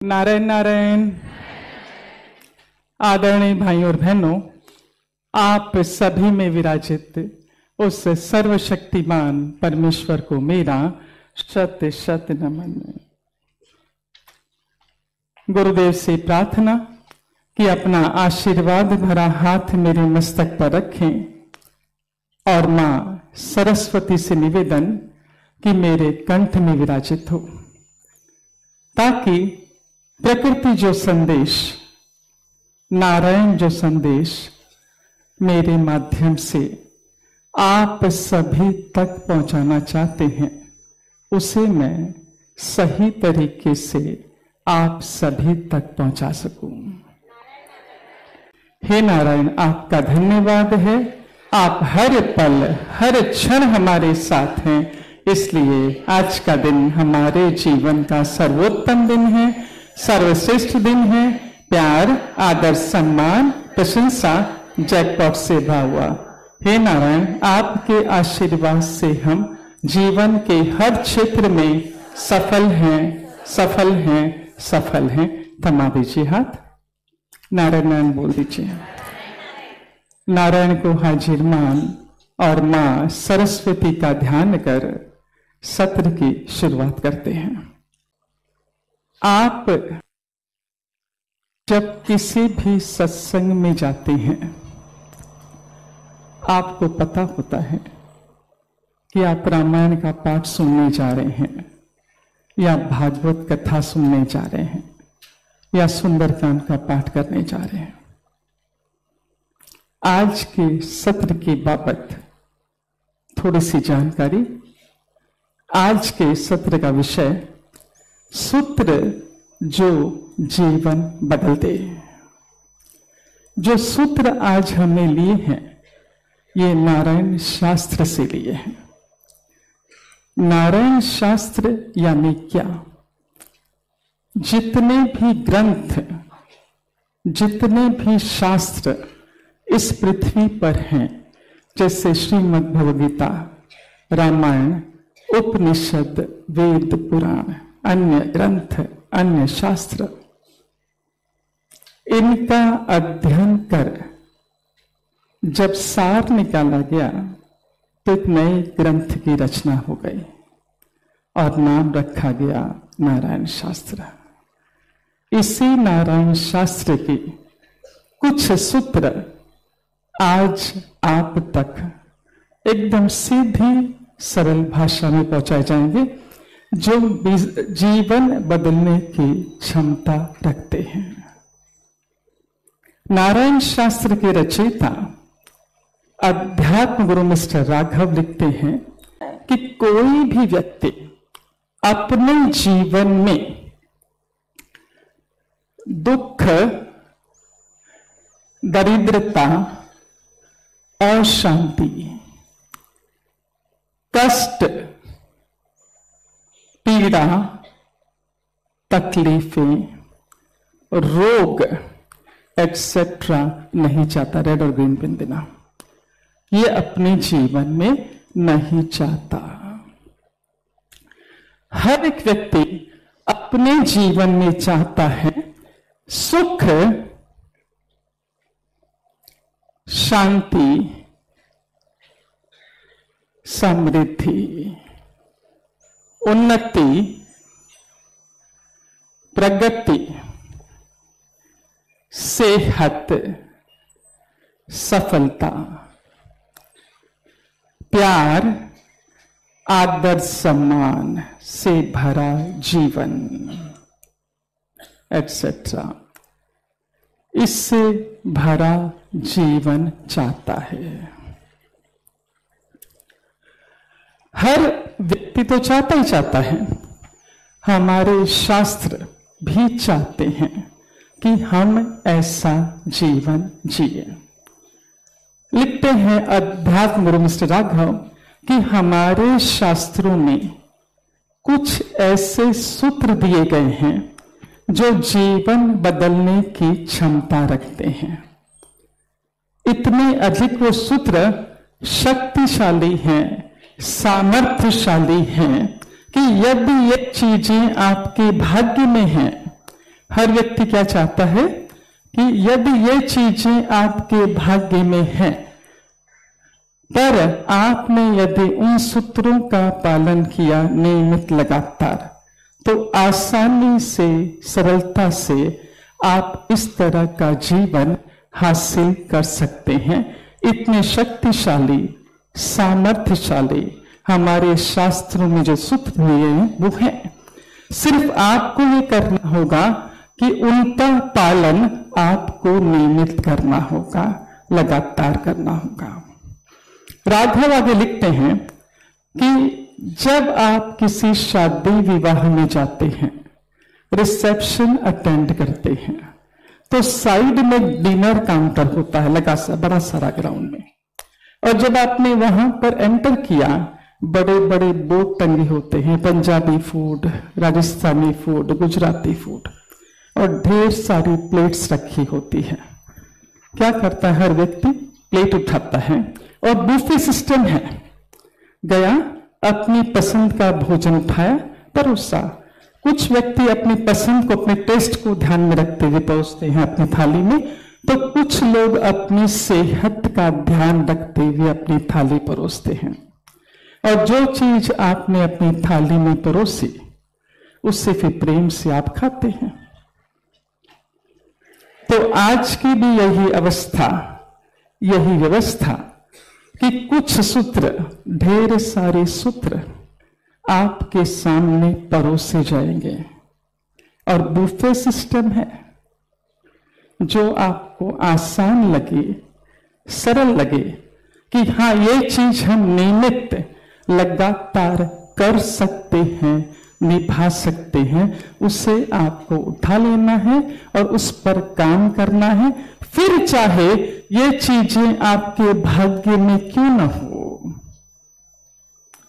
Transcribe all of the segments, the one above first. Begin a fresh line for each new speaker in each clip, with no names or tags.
नारायण नारायण। आदरणीय भाइयों और बहनों, आप सभी में विराजित उस सर्वशक्तिमान परमेश्वर को मेरा शत शत नमन। गुरुदेव से प्रार्थना कि अपना आशीर्वाद भरा हाथ मेरे मस्तक पर रखें और मां सरस्वती से निवेदन कि मेरे कंठ में विराजित हो, ताकि प्रकृति जो संदेश, नारायण जो संदेश मेरे माध्यम से आप सभी तक पहुंचाना चाहते हैं, उसे मैं सही तरीके से आप सभी तक पहुंचा सकूं। हे नारायण, आपका धन्यवाद है। आप हर पल हर क्षण हमारे साथ हैं, इसलिए आज का दिन हमारे जीवन का सर्वोत्तम दिन है, सर्वश्रेष्ठ दिन है। प्यार, आदर, सम्मान, प्रशंसा जैकपॉट से भरा हुआ। हे नारायण, आपके आशीर्वाद से हम जीवन के हर क्षेत्र में सफल हैं, सफल हैं, सफल हैं। थमा दीजिए हाथ, नारायण नारायण बोल दीजिए। नारायण को हाजिर मान और मां सरस्वती का ध्यान कर सत्र की शुरुआत करते हैं। आप जब किसी भी सत्संग में जाते हैं, आपको पता होता है कि आप रामायण का पाठ सुनने जा रहे हैं या भागवत कथा सुनने जा रहे हैं या सुंदरकांड का पाठ करने जा रहे हैं। आज के सत्र के बाबत थोड़ी सी जानकारी। आज के सत्र का विषय सूत्र जो जीवन बदल दे। जो सूत्र आज हमने लिए हैं, ये नारायण शास्त्र से लिए हैं। नारायण शास्त्र यानी क्या? जितने भी ग्रंथ, जितने भी शास्त्र इस पृथ्वी पर हैं, जैसे श्रीमद् भगवद गीता, रामायण, उपनिषद, वेद, पुराण, अन्य ग्रंथ, अन्य शास्त्र, इनका अध्ययन कर जब सार निकाला गया तो एक नए ग्रंथ की रचना हो गई और नाम रखा गया नारायण शास्त्र। इसी नारायण शास्त्र के कुछ सूत्र आज आप तक एकदम सीधी सरल भाषा में पहुंचाए जाएंगे, जो जीवन बदलने की क्षमता रखते हैं। नारायण शास्त्र के रचयिता अध्यात्म गुरु मिस्टर राघव लिखते हैं कि कोई भी व्यक्ति अपने जीवन में दुख, दरिद्रता, अशांति, कष्ट, पीड़ा, तकलीफें, रोग एक्सेट्रा नहीं चाहता। रेड और ग्रीन पिन देना। ये अपने जीवन में नहीं चाहता। हर एक व्यक्ति अपने जीवन में चाहता है सुख, शांति, समृद्धि, उन्नति, प्रगति, सेहत, सफलता, प्यार, आदर, सम्मान से भरा जीवन एक्सेट्रा। इससे भरा जीवन चाहता है। हर व्यक्ति तो चाहता ही चाहता है। हमारे शास्त्र भी चाहते हैं कि हम ऐसा जीवन जिए। लिखते हैं अध्यात्म गुरु मिस्टर राघव कि हमारे शास्त्रों में कुछ ऐसे सूत्र दिए गए हैं जो जीवन बदलने की क्षमता रखते हैं। इतने अधिक वो सूत्र शक्तिशाली हैं, सामर्थ्यशाली हैं कि यदि ये चीजें आपके भाग्य में हैं हर व्यक्ति क्या चाहता है कि यदि ये चीजें आपके भाग्य में हैं, पर आपने यदि उन सूत्रों का पालन किया नियमित लगातार, तो आसानी से, सरलता से आप इस तरह का जीवन हासिल कर सकते हैं। इतने शक्तिशाली, सामर्थ्यशाली हमारे शास्त्रों में जो सूत्र दिए हैं वो है। सिर्फ आपको ये करना होगा कि उनका पालन आपको नियमित करना होगा, लगातार करना होगा। राघव आगे लिखते हैं कि जब आप किसी शादी विवाह में जाते हैं, रिसेप्शन अटेंड करते हैं, तो साइड में डिनर काउंटर होता है लगा सा बड़ा सारा ग्राउंड में, और जब आपने वहां पर एंटर किया, बड़े बड़े बोर्ड टंगे होते हैं, Punjabi food, Rajasthani food, Gujarati food, और ढेर सारी प्लेट्स रखी होती है। क्या करता है हर व्यक्ति? प्लेट उठाता है और बुफे सिस्टम है, गया अपनी पसंद का भोजन उठाया, परोसा। कुछ व्यक्ति अपनी पसंद को, अपने टेस्ट को ध्यान में रखते हुए परोसते हैं अपनी थाली में, तो कुछ लोग अपनी सेहत का ध्यान रखते हुए अपनी थाली परोसते हैं। और जो चीज आपने अपनी थाली में परोसी, उससे फिर प्रेम से आप खाते हैं। तो आज की भी यही अवस्था, यही व्यवस्था कि कुछ सूत्र, ढेर सारे सूत्र आपके सामने परोसे जाएंगे, और बुफे सिस्टम है। जो आपको आसान लगे, सरल लगे कि हाँ ये चीज हम नियमित लगातार कर सकते हैं, निभा सकते हैं, उसे आपको उठा लेना है और उस पर काम करना है। फिर चाहे ये चीजें आपके भाग्य में क्यों न हो,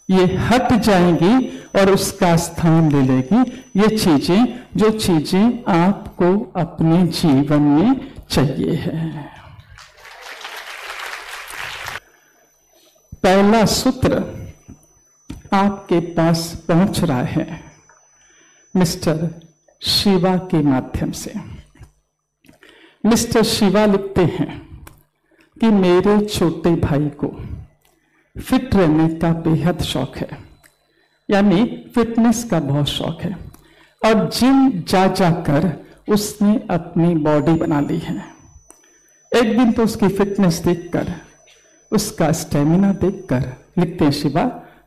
ये हट जाएंगी और उसका स्थान ले लेगी ये चीजें, जो चीजें आपको अपने जीवन में चाहिए है। पहला सूत्र आपके पास पहुंच रहा है मिस्टर शिवा के माध्यम से। मिस्टर शिवा लिखते हैं कि मेरे छोटे भाई को फिट रहने का बेहद शौक है, यानी फिटनेस का बहुत शौक है, और जिम जा जाकर उसने अपनी बॉडी बना ली है। एक दिन तो उसकी फिटनेस देखकर, उसका स्टेमिना देखकर लिखते हैं शिवा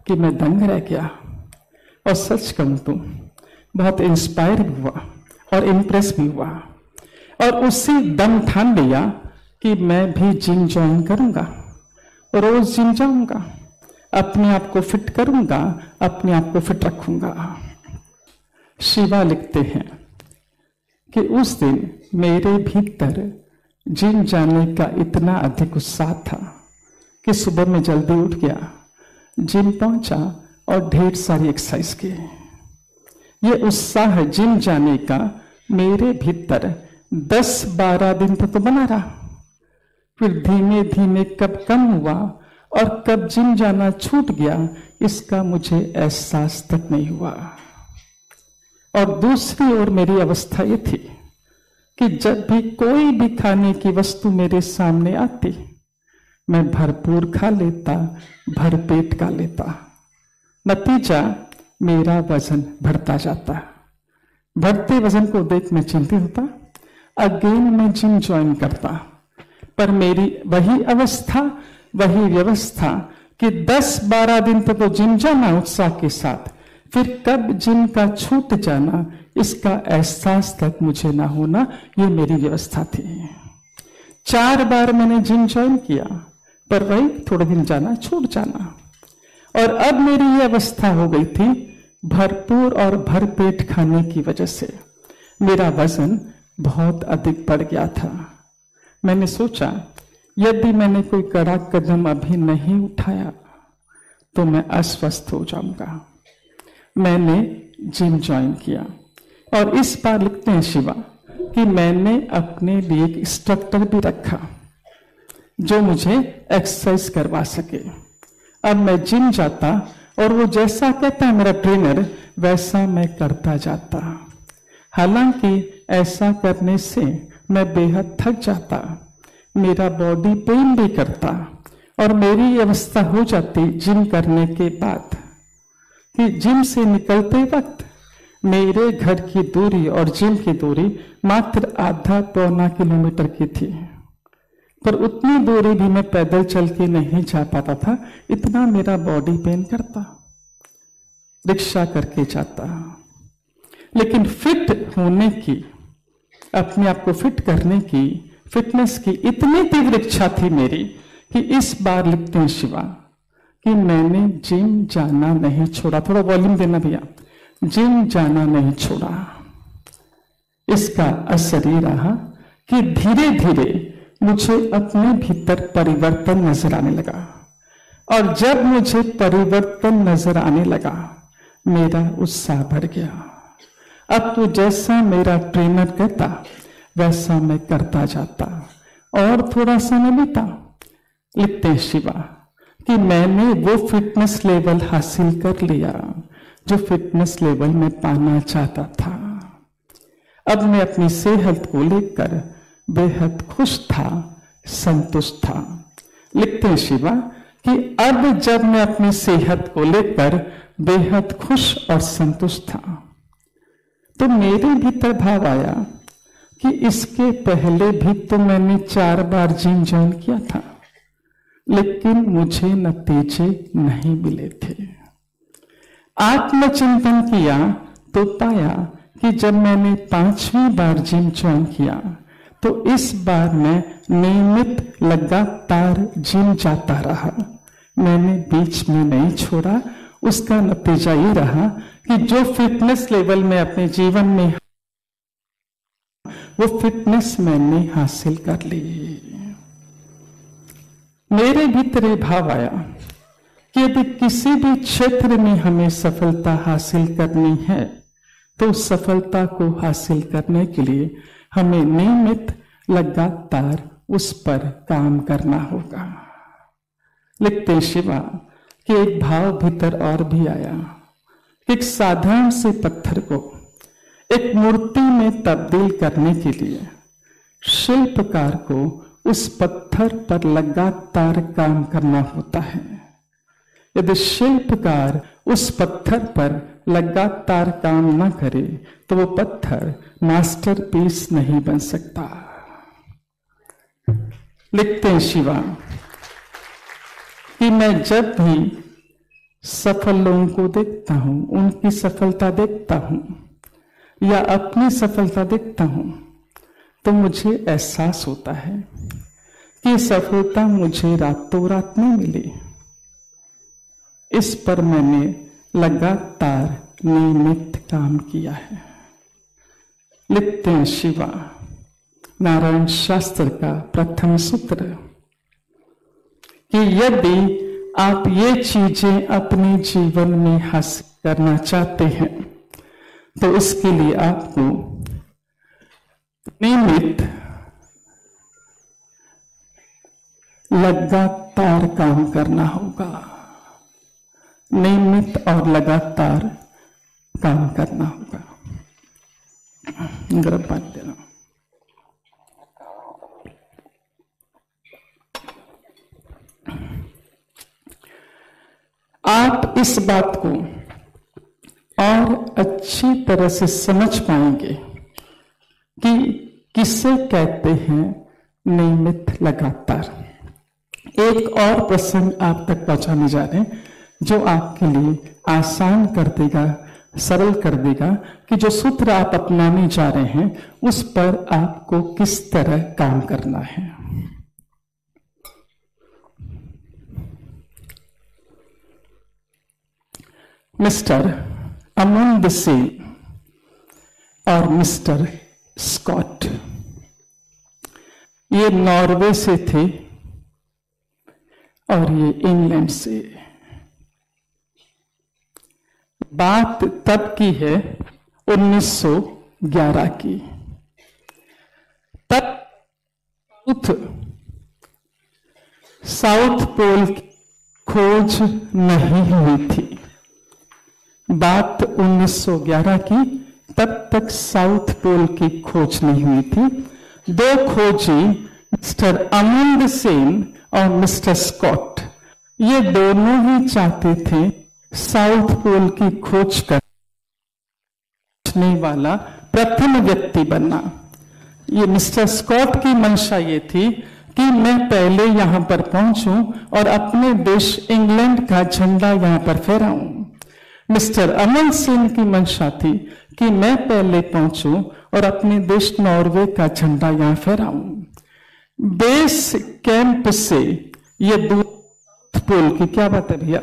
कि मैं दंग रह गया, और सच कहूं तो बहुत इंस्पायर भी हुआ और इम्प्रेस भी हुआ, और उसी दम ठान लिया कि मैं भी जिम ज्वाइन करूंगा, रोज जिम जाऊंगा, अपने आप को फिट करूंगा, अपने आप को फिट रखूंगा। शिवा लिखते हैं कि उस दिन मेरे भीतर जिम जाने का इतना अधिक उत्साह था कि सुबह में जल्दी उठ गया, जिम पहुंचा और ढेर सारी एक्सरसाइज की। ये उत्साह जिम जाने का मेरे भीतर 10-12 दिन तक तो बना रहा, फिर धीमे धीमे कब कम हुआ और कब जिम जाना छूट गया, इसका मुझे एहसास तक नहीं हुआ। और दूसरी ओर मेरी अवस्था ये थी कि जब भी कोई भी खाने की वस्तु मेरे सामने आती, मैं भरपूर खा लेता, भरपेट खा लेता। नतीजा मेरा वजन बढ़ता जाता। बढ़ते वजन को देख मैं चिंतित होता, अगेन मैं जिम ज्वाइन करता, पर मेरी वही अवस्था, वही व्यवस्था कि 10-12 दिन तक तो जिम जाना उत्साह के साथ, फिर कब जिम का छूट जाना इसका एहसास तक मुझे ना होना, ये मेरी व्यवस्था थी। 4 बार मैंने जिम ज्वाइन किया, पर वही थोड़े दिन जाना छूट जाना, और अब मेरी ये अवस्था हो गई थी भरपूर और भरपेट खाने की वजह से मेरा वजन बहुत अधिक बढ़ गया था। मैंने सोचा यदि मैंने कोई कड़ा कदम अभी नहीं उठाया तो मैं अस्वस्थ हो जाऊंगा। मैंने जिम ज्वाइन किया, और इस बार लिखते हैं शिवा कि मैंने अपने लिए एक इंस्ट्रक्टर भी रखा जो मुझे एक्सरसाइज करवा सके। अब मैं जिम जाता और वो जैसा कहता है मेरा ट्रेनर, वैसा मैं करता जाता। हालांकि ऐसा करने से मैं बेहद थक जाता, मेरा बॉडी पेन भी करता और मेरी अवस्था हो जाती जिम करने के बाद कि जिम से निकलते वक्त मेरे घर की दूरी और जिम की दूरी मात्र आधा पौना किलोमीटर की थी, पर उतनी दूरी भी मैं पैदल चल के नहीं जा पाता था, इतना मेरा बॉडी पेन करता। रिक्शा करके जाता, लेकिन फिट होने की, अपने आप को फिट करने की, फिटनेस की इतनी तीव्र इच्छा थी मेरी कि इस बार लिखते हैं शिवा कि मैंने जिम जाना नहीं छोड़ा। थोड़ा वॉल्यूम देना भैया। जिम जाना नहीं छोड़ा। इसका असर ये रहा कि धीरे धीरे मुझे अपने भीतर परिवर्तन नजर आने लगा, और जब मुझे परिवर्तन नजर आने लगा मेरा उत्साह बढ़ गया। अब तो जैसा मेरा ट्रेनर कहता वैसा मैं करता जाता, और थोड़ा समय बीता। लिखते हैं शिवा कि मैंने वो फिटनेस लेवल हासिल कर लिया जो फिटनेस लेवल में पाना चाहता था। अब मैं अपनी सेहत को लेकर बेहद खुश था, संतुष्ट था। लिखते हैं शिवा कि अब जब मैं अपनी सेहत को लेकर बेहद खुश और संतुष्ट था, तो मेरे भीतर भाव आया कि इसके पहले भी तो मैंने 4 बार जिम ज्वाइन किया था, लेकिन मुझे नतीजे नहीं मिले थे। आत्मचिंतन किया तो पाया कि जब मैंने 5वीं बार जिम ज्वाइन किया तो इस बार मैं नियमित लगातार जिम जाता रहा, मैंने बीच में नहीं छोड़ा। उसका नतीजा ये रहा कि जो फिटनेस लेवल में अपने जीवन में वो फिटनेस मैंने हासिल कर ली। मेरे भीतर ये भाव आया कि यदि किसी भी क्षेत्र में हमें सफलता हासिल करनी है तो उस सफलता को हासिल करने के लिए हमें नियमित लगातार उस पर काम करना होगा। लिखते शिवा कि एक भाव भीतर और भी आया। एक साधारण से पत्थर को एक मूर्ति में तब्दील करने के लिए शिल्पकार को उस पत्थर पर लगातार काम करना होता है। यदि शिल्पकार उस पत्थर पर लगातार काम न करे तो वो पत्थर मास्टरपीस नहीं बन सकता। लिखते हैं शिवा कि मैं जब भी सफल लोगों को देखता हूं, उनकी सफलता देखता हूं या अपनी सफलता देखता हूं, तो मुझे एहसास होता है कि सफलता मुझे रातों रात नहीं मिली। इस पर मैंने लगातार नियमित काम किया है। लिखते हैं शिवा नारायण शास्त्र का प्रथम सूत्र कि यदि आप ये चीजें अपने जीवन में हासिल करना चाहते हैं तो उसके लिए आपको नियमित लगातार काम करना होगा। नियमित और लगातार काम करना होगा। गर्म पानी देना। आप इस बात को और अच्छी तरह से समझ पाएंगे कि किसे कहते हैं नियमित लगातार। एक और प्रसंग आप तक पहुंचाने जा रहे हैं जो आपके लिए आसान कर देगा, सरल कर देगा कि जो सूत्र आप अपनाने जा रहे हैं उस पर आपको किस तरह काम करना है। मिस्टर अमंद से और मिस्टर स्कॉट ये नॉर्वे से थे और ये इंग्लैंड से। बात तब की है 1911 की। तब साउथ पोल की खोज नहीं हुई थी। बात 1911 की तब तक साउथ पोल की खोज नहीं हुई थी। दो खोजी मिस्टर अमूल्य सेन और मिस्टर स्कॉट, ये दोनों ही चाहते थे साउथ पोल की खोज करने वाला प्रथम व्यक्ति बनना। ये मिस्टर स्कॉट की मंशा ये थी कि मैं पहले यहां पर पहुंचूं और अपने देश इंग्लैंड का झंडा यहां पर फहराऊं। मिस्टर अमूल्य सेन की मंशा थी कि मैं पहले पहुंचूं और अपने देश नॉर्वे का झंडा यहां फहराऊं। बेस कैंप से ये दूर पोल की क्या बात है भैया,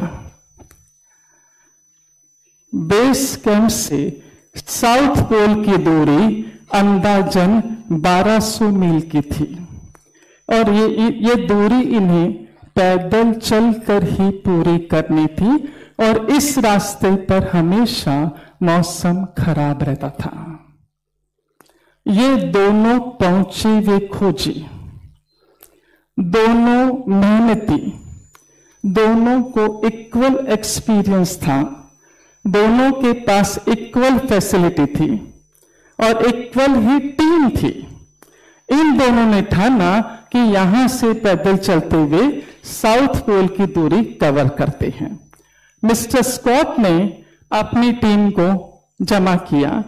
बेस कैंप से साउथ पोल की दूरी अंदाजन 1200 मील की थी और ये दूरी इन्हें पैदल चलकर ही पूरी करनी थी और इस रास्ते पर हमेशा मौसम खराब रहता था। ये दोनों पहुंचे वे खोजी, दोनों मेहनती, दोनों को इक्वल एक्सपीरियंस था, दोनों के पास इक्वल फैसिलिटी थी और इक्वल ही टीम थी। इन दोनों ने ठाना कि यहां से पैदल चलते हुए साउथ पोल की दूरी कवर करते हैं। मिस्टर स्कॉट ने अपनी टीम को जमा किया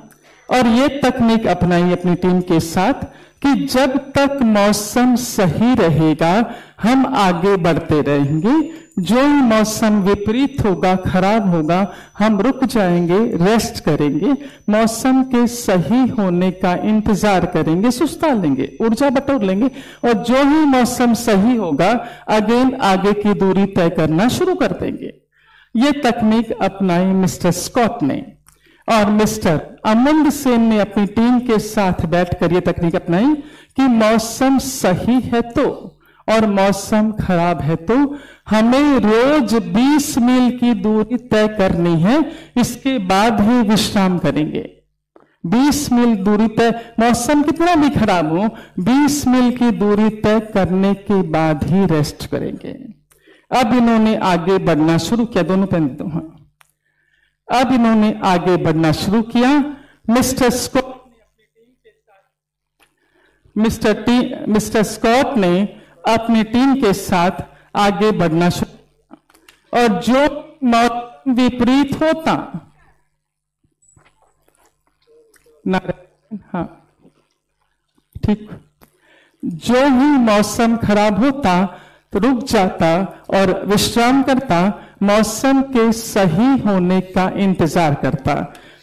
और ये तकनीक अपनाई अपनी टीम के साथ कि जब तक मौसम सही रहेगा हम आगे बढ़ते रहेंगे, जो मौसम विपरीत होगा, खराब होगा, हम रुक जाएंगे, रेस्ट करेंगे, मौसम के सही होने का इंतजार करेंगे, सुस्ता लेंगे, ऊर्जा बटोर लेंगे और जो ही मौसम सही होगा अगेन आगे की दूरी तय करना शुरू कर देंगे। ये तकनीक अपनाई मिस्टर स्कॉट ने और मिस्टर अमूल्य सेन ने अपनी टीम के साथ बैठकर ये तकनीक अपनाई कि मौसम सही है तो और मौसम खराब है तो हमें रोज 20 मील की दूरी तय करनी है, इसके बाद ही विश्राम करेंगे। 20 मील दूरी तय, मौसम कितना भी खराब हो, 20 मील की दूरी तय करने के बाद ही रेस्ट करेंगे। अब इन्होंने आगे बढ़ना शुरू किया, दोनों पहन दो, हाँ। अब इन्होंने आगे बढ़ना शुरू किया। मिस्टर स्कॉट ने अपनी टीम के साथ आगे बढ़ना शुरू किया और जो मौसम विपरीत होता, हाँ ठीक, जो ही मौसम खराब होता तो रुक जाता और विश्राम करता, मौसम के सही होने का इंतजार करता,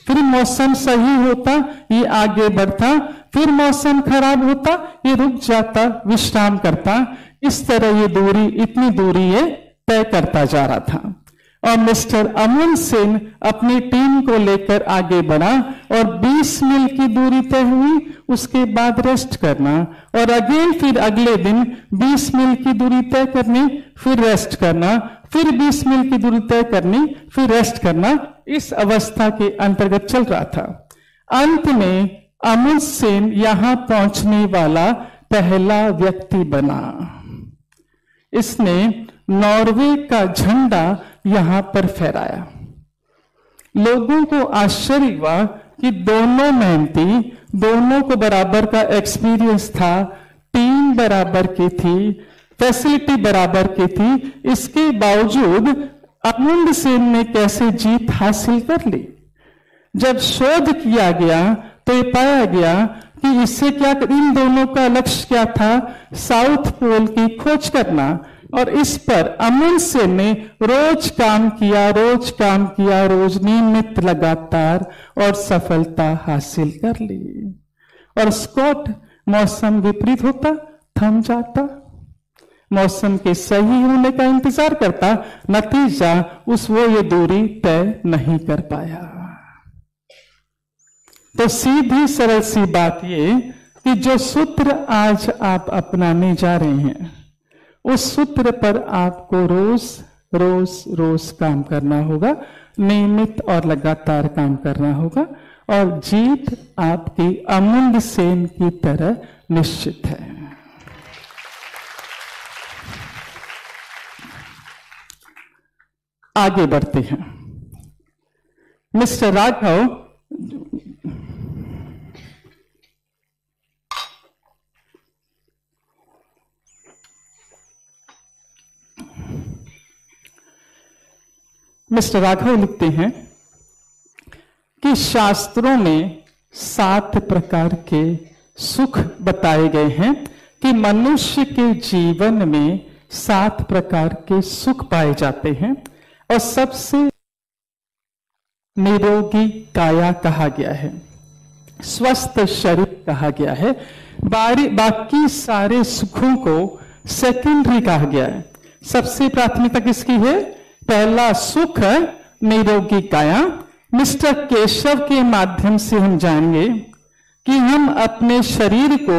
फिर मौसम सही होता ये आगे बढ़ता, फिर मौसम खराब होता ये रुक जाता, विश्राम करता। इस तरह ये दूरी, इतनी दूरी ये तय करता जा रहा था और मिस्टर अमूल्य सेन अपनी टीम को लेकर आगे बढ़ा और 20 मील की दूरी तय हुई, उसके बाद रेस्ट करना और अगेन फिर अगले दिन 20 मील की दूरी तय करनी, फिर रेस्ट करना, फिर 20 मील की दूरी तय करनी, फिर रेस्ट करना। इस अवस्था के अंतर्गत चल रहा था। अंत में अमूल्य सेन यहां पहुंचने वाला पहला व्यक्ति बना। इसने नॉर्वे का झंडा यहां पर फहराया। लोगों को आश्चर्य हुआ कि दोनों मेहनती, दोनों को बराबर का एक्सपीरियंस था, टीम बराबर की थी, फैसिलिटी बराबर की थी, इसके बावजूद अमूल्य सेन ने कैसे जीत हासिल कर ली। जब शोध किया गया तो ये पाया गया कि इससे क्या, इन दोनों का लक्ष्य क्या था, साउथ पोल की खोज करना और इस पर अमूल्य सेन ने रोज काम किया, रोज काम किया, रोज नियमित लगातार और सफलता हासिल कर ली। और स्कॉट मौसम विपरीत होता थम जाता, मौसम के सही होने का इंतजार करता, नतीजा वो ये दूरी तय नहीं कर पाया। तो सीधी सरल सी बात ये कि जो सूत्र आज आप अपनाने जा रहे हैं उस सूत्र पर आपको रोज रोज रोज काम करना होगा, नियमित और लगातार काम करना होगा और जीत आपकी अमूल्य सेन की तरह निश्चित है। आगे बढ़ते हैं। मिस्टर राघव मिस्टर राघव लिखते हैं कि शास्त्रों में 7 प्रकार के सुख बताए गए हैं कि मनुष्य के जीवन में 7 प्रकार के सुख पाए जाते हैं और सबसे निरोगी काया कहा गया है, स्वस्थ शरीर कहा गया है। बाकी सारे सुखों को सेकेंडरी कहा गया है। सबसे प्राथमिकता किसकी है? पहला सुख निरोगी काया। मिस्टर केशव के माध्यम से हम जानेंगे कि हम अपने शरीर को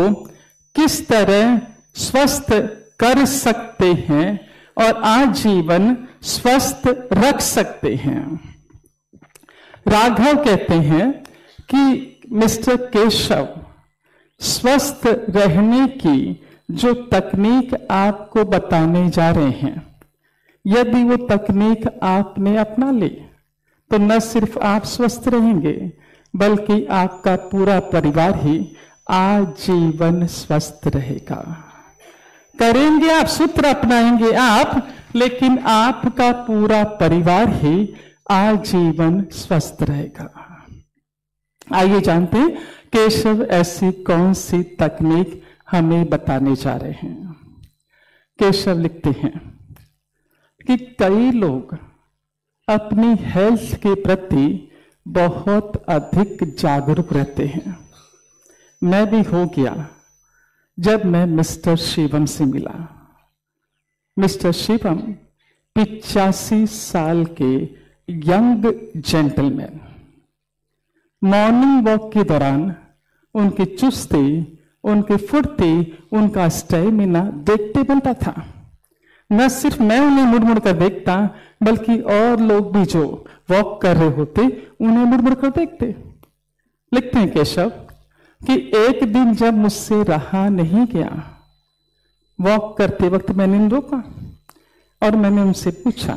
किस तरह स्वस्थ कर सकते हैं और आजीवन स्वस्थ रख सकते हैं। राघव कहते हैं कि मिस्टर केशव स्वस्थ रहने की जो तकनीक आपको बताने जा रहे हैं, यदि वो तकनीक आपने अपना ली तो न सिर्फ आप स्वस्थ रहेंगे बल्कि आपका पूरा परिवार ही आजीवन स्वस्थ रहेगा। करेंगे आप, सूत्र अपनाएंगे आप, लेकिन आपका पूरा परिवार ही आजीवन स्वस्थ रहेगा। आइए जानते हैं केशव ऐसी कौन सी तकनीक हमें बताने जा रहे हैं। केशव लिखते हैं कि कई लोग अपनी हेल्थ के प्रति बहुत अधिक जागरूक रहते हैं। मैं भी हो गया जब मैं मिस्टर शिवम से मिला। मिस्टर शिवम 85 साल के यंग जेंटलमैन। मॉर्निंग वॉक के दौरान उनकी चुस्ती, उनकी फुर्ती, उनका स्टेमिना देखते बनता था। न सिर्फ मैं उन्हें मुड़ मुड़ कर देखता बल्कि और लोग भी जो वॉक कर रहे होते उन्हें मुड़ मुड़ कर देखते। लिखते हैं केशव कि एक दिन जब मुझसे रहा नहीं गया, वॉक करते वक्त मैंने उन्हें रोका और मैंने उनसे पूछा,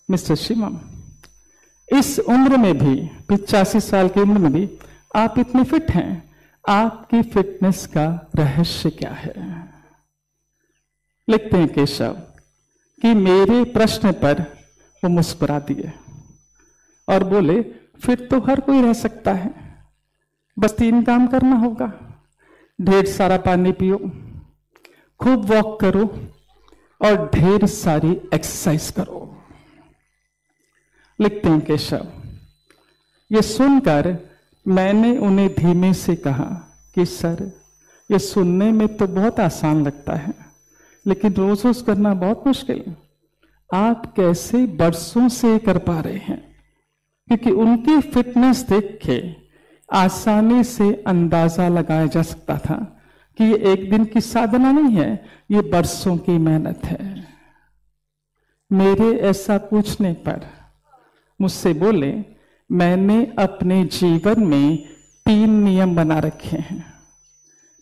मिस्टर शिवम, इस उम्र में भी, 85 साल की उम्र में भी आप इतने फिट हैं, आपकी फिटनेस का रहस्य क्या है? लिखते हैं केशव कि मेरे प्रश्न पर वो मुस्कुरा दिए और बोले, फिट तो हर कोई रह सकता है, बस 3 काम करना होगा। ढेर सारा पानी पियो, खूब वॉक करो और ढेर सारी एक्सरसाइज करो। लिखते हैं केशव, ये सुनकर मैंने उन्हें धीमे से कहा कि सर, ये सुनने में तो बहुत आसान लगता है लेकिन रोज रोज करना बहुत मुश्किल है। आप कैसे बरसों से कर पा रहे हैं? क्योंकि उनकी फिटनेस देख के आसानी से अंदाजा लगाया जा सकता था कि ये एक दिन की साधना नहीं है, ये बरसों की मेहनत है। मेरे ऐसा पूछने पर मुझसे बोले, मैंने अपने जीवन में 3 नियम बना रखे हैं।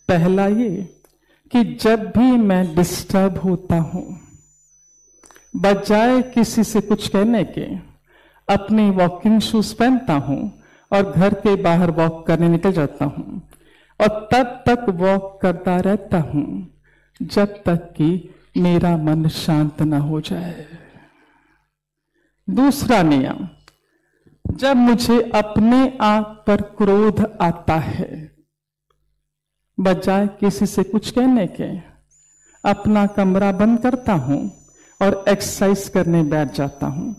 पहला ये कि जब भी मैं डिस्टर्ब होता हूं, बजाय किसी से कुछ कहने के अपने वॉकिंग शूज पहनता हूं और घर के बाहर वॉक करने निकल जाता हूं और तब तक वॉक करता रहता हूं जब तक कि मेरा मन शांत ना हो जाए। दूसरा नियम, जब मुझे अपने आप पर क्रोध आता है, बजाय किसी से कुछ कहने के अपना कमरा बंद करता हूं और एक्सरसाइज करने बैठ जाता हूं।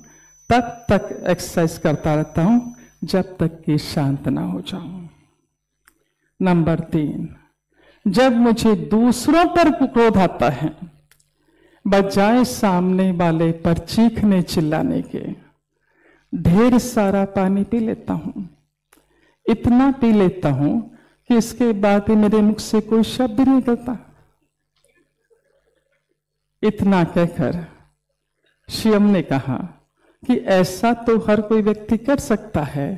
तब तक एक्सरसाइज करता रहता हूं जब तक कि शांत ना हो जाऊं। नंबर 3, जब मुझे दूसरों पर क्रोध आता है, बजाय सामने वाले पर चीखने चिल्लाने के ढेर सारा पानी पी लेता हूं। इतना पी लेता हूं कि इसके बाद मेरे मुख से कोई शब्द नहीं निकलता। इतना कहकर शिवम ने कहा कि ऐसा तो हर कोई व्यक्ति कर सकता है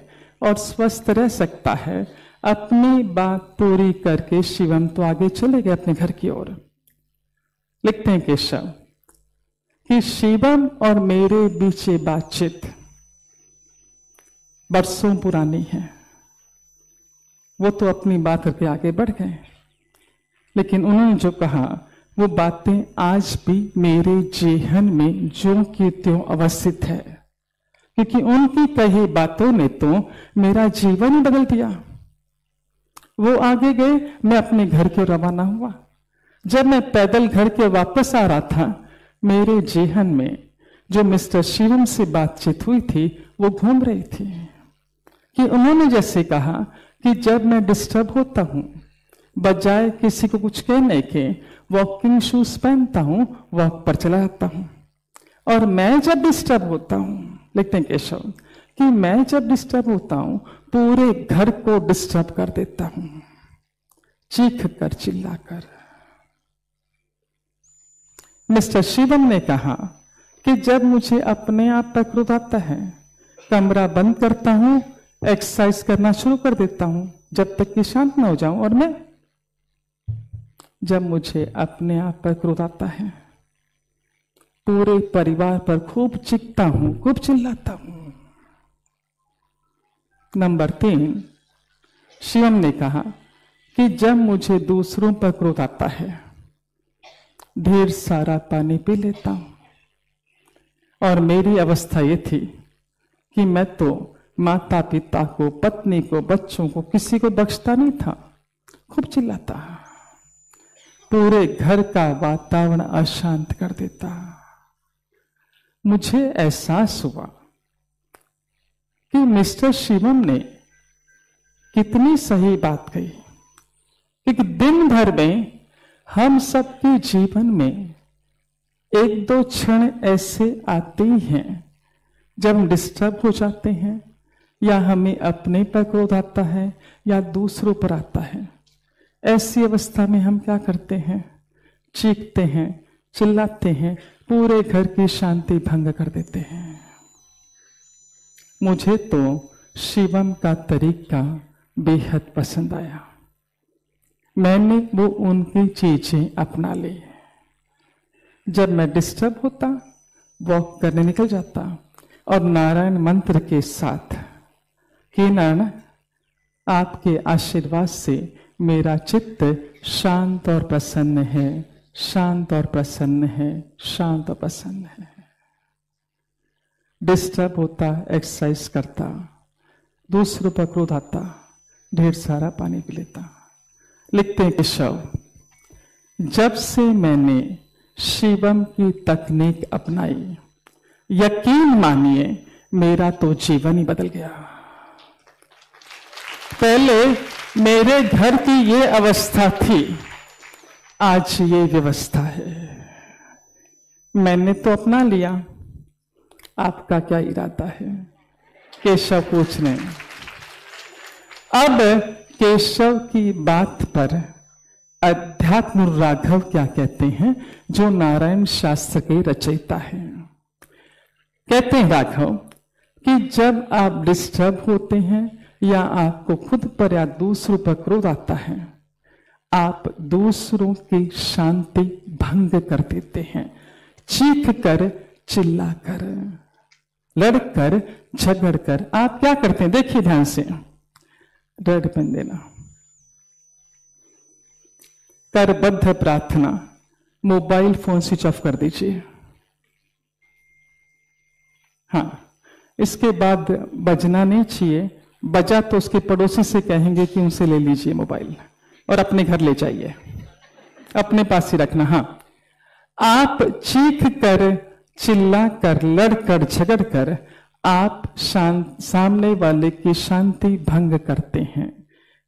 और स्वस्थ रह सकता है। अपनी बात पूरी करके शिवम तो आगे चले गए अपने घर की ओर। लिखते हैं केशव कि शिवम और मेरे बीच बातचीत बरसों पुरानी है। वो तो अपनी बात करके आगे बढ़ गए, लेकिन उन्होंने जो कहा वो बातें आज भी मेरे जेहन में ज्यों की त्यों अवस्थित है। क्योंकि उनकी कही बातों ने तो मेरा जीवन ही बदल दिया। वो आगे गए, मैं अपने घर के रवाना हुआ। जब मैं पैदल घर के वापस आ रहा था, मेरे जेहन में जो मिस्टर शिवम से बातचीत हुई थी वो घूम रही थी कि उन्होंने जैसे कहा कि जब मैं डिस्टर्ब होता हूं, बजाय किसी को कुछ कहने के वॉकिंग शूज पहनता हूं, वॉक पर चला जाता हूं। और मैं जब डिस्टर्ब होता हूं, लिखते हैं केशव, कि मैं जब डिस्टर्ब होता हूं पूरे घर को डिस्टर्ब कर देता हूं, चीख कर चिल्लाकर। मिस्टर शिवम ने कहा कि जब मुझे अपने आप पर क्रोध आता है, कमरा बंद करता हूं, एक्सरसाइज करना शुरू कर देता हूं जब तक कि शांत न हो जाऊं। और मैं जब मुझे अपने आप पर क्रोध आता है, पूरे परिवार पर खूब चीखता हूं, खूब चिल्लाता हूं। नंबर 3, शिवम ने कहा कि जब मुझे दूसरों पर क्रोध आता है, ढेर सारा पानी पी लेता हूं। और मेरी अवस्था ये थी कि मैं तो माता पिता को, पत्नी को, बच्चों को, किसी को बख्शता नहीं था, खूब चिल्लाता, पूरे घर का वातावरण अशांत कर देता। मुझे एहसास हुआ कि मिस्टर शिवम ने कितनी सही बात कही, क्योंकि दिन भर में हम सबके जीवन में एक दो क्षण ऐसे आते ही हैं जब हम डिस्टर्ब हो जाते हैं, या हमें अपने पर क्रोध आता है या दूसरों पर आता है। ऐसी अवस्था में हम क्या करते हैं? चीखते हैं, चिल्लाते हैं, पूरे घर की शांति भंग कर देते हैं। मुझे तो शिवम का तरीका बेहद पसंद आया। मैंने वो उनकी चीजें अपना ली। जब मैं डिस्टर्ब होता, वॉक करने निकल जाता और नारायण मंत्र के साथ कि नारायण आपके आशीर्वाद से मेरा चित्त शांत और प्रसन्न है, शांत और प्रसन्न है, शांत और प्रसन्न है। डिस्टर्ब होता, एक्सरसाइज करता, दूसरों पर क्रोध आता, ढेर सारा पानी पी लेता। लिखते हैं केशव, जब से मैंने शिवम की तकनीक अपनाई, यकीन मानिए मेरा तो जीवन ही बदल गया। पहले मेरे घर की ये अवस्था थी, आज ये व्यवस्था है। मैंने तो अपना लिया, आपका क्या इरादा है? केशव पूछ रहे हैं। अब केशव की बात पर अध्यात्म राघव क्या कहते हैं, जो नारायण शास्त्र के रचयिता हैं। कहते हैं राघव कि जब आप डिस्टर्ब होते हैं या आपको खुद पर या दूसरों पर क्रोध आता है, आप दूसरों की शांति भंग कर देते हैं, चीख कर, चिल्ला कर, लड़कर, झगड़ कर। आप क्या करते हैं? देखिए ध्यान से, रेड पेन देना। करबद्ध प्रार्थना, मोबाइल फोन स्विच ऑफ कर दीजिए। हाँ, इसके बाद बजना नहीं चाहिए। बजा तो उसके पड़ोसी से कहेंगे कि उनसे ले लीजिए मोबाइल और अपने घर ले जाइए, अपने पास ही रखना। हाँ, आप चीख कर, चिल्ला कर, लड़कर, झगड़ कर आप सामने वाले की शांति भंग करते हैं।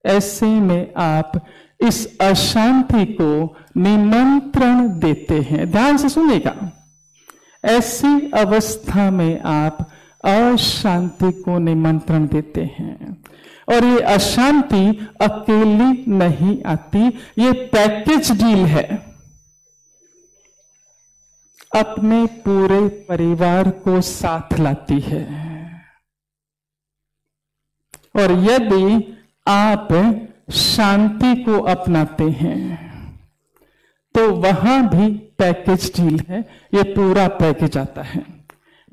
ऐसे में आप इस अशांति को निमंत्रण देते हैं। ध्यान से सुनिएगा, ऐसी अवस्था में आप अशांति को निमंत्रण देते हैं। और ये अशांति अकेली नहीं आती, ये पैकेज डील है, अपने पूरे परिवार को साथ लाती है। और यदि आप शांति को अपनाते हैं तो वहां भी पैकेज डील है, ये पूरा पैकेज आता है।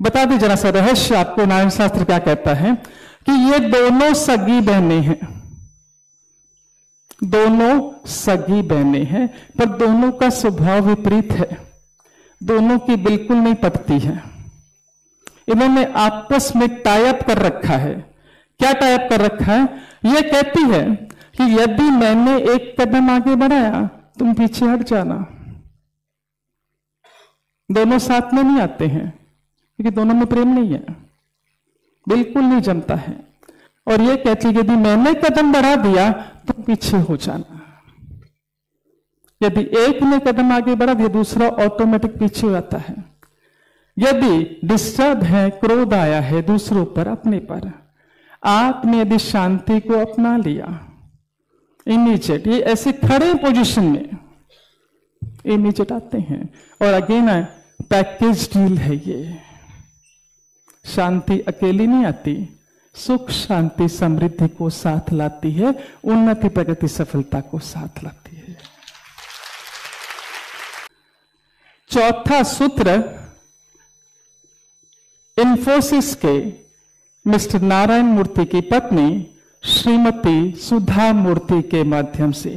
बता दी जरा सा रहस्य आपको, नारायण शास्त्र क्या कहता है कि ये दोनों सगी बहनें हैं, दोनों सगी बहनें हैं, पर दोनों का स्वभाव विपरीत है, दोनों की बिल्कुल नहीं पटती है। इन्होंने आपस में टाई अप कर रखा है। क्या टाई अप कर रखा है? ये कहती है कि यदि मैंने एक कदम आगे बढ़ाया तुम पीछे हट जाना। दोनों साथ में नहीं आते हैं क्योंकि दोनों में प्रेम नहीं है, बिल्कुल नहीं जमता है। और ये कहती है यदि मैंने कदम बढ़ा दिया तो पीछे हो जाना। यदि एक ने कदम आगे बढ़ा दिया दूसरा ऑटोमेटिक पीछे हो जाता है। यदि डिस्टर्ब है, क्रोध आया है दूसरों पर, अपने पर, आपने यदि शांति को अपना लिया इमीडिएट, ये ऐसे खड़े पोजीशन में इमीडिएट आते हैं। और अगेन पैकेज डील है ये। शांति अकेली नहीं आती, सुख शांति समृद्धि को साथ लाती है, उन्नति प्रगति सफलता को साथ लाती है। चौथा सूत्र इन्फोसिस के मिस्टर नारायण मूर्ति की पत्नी श्रीमती सुधा मूर्ति के माध्यम से।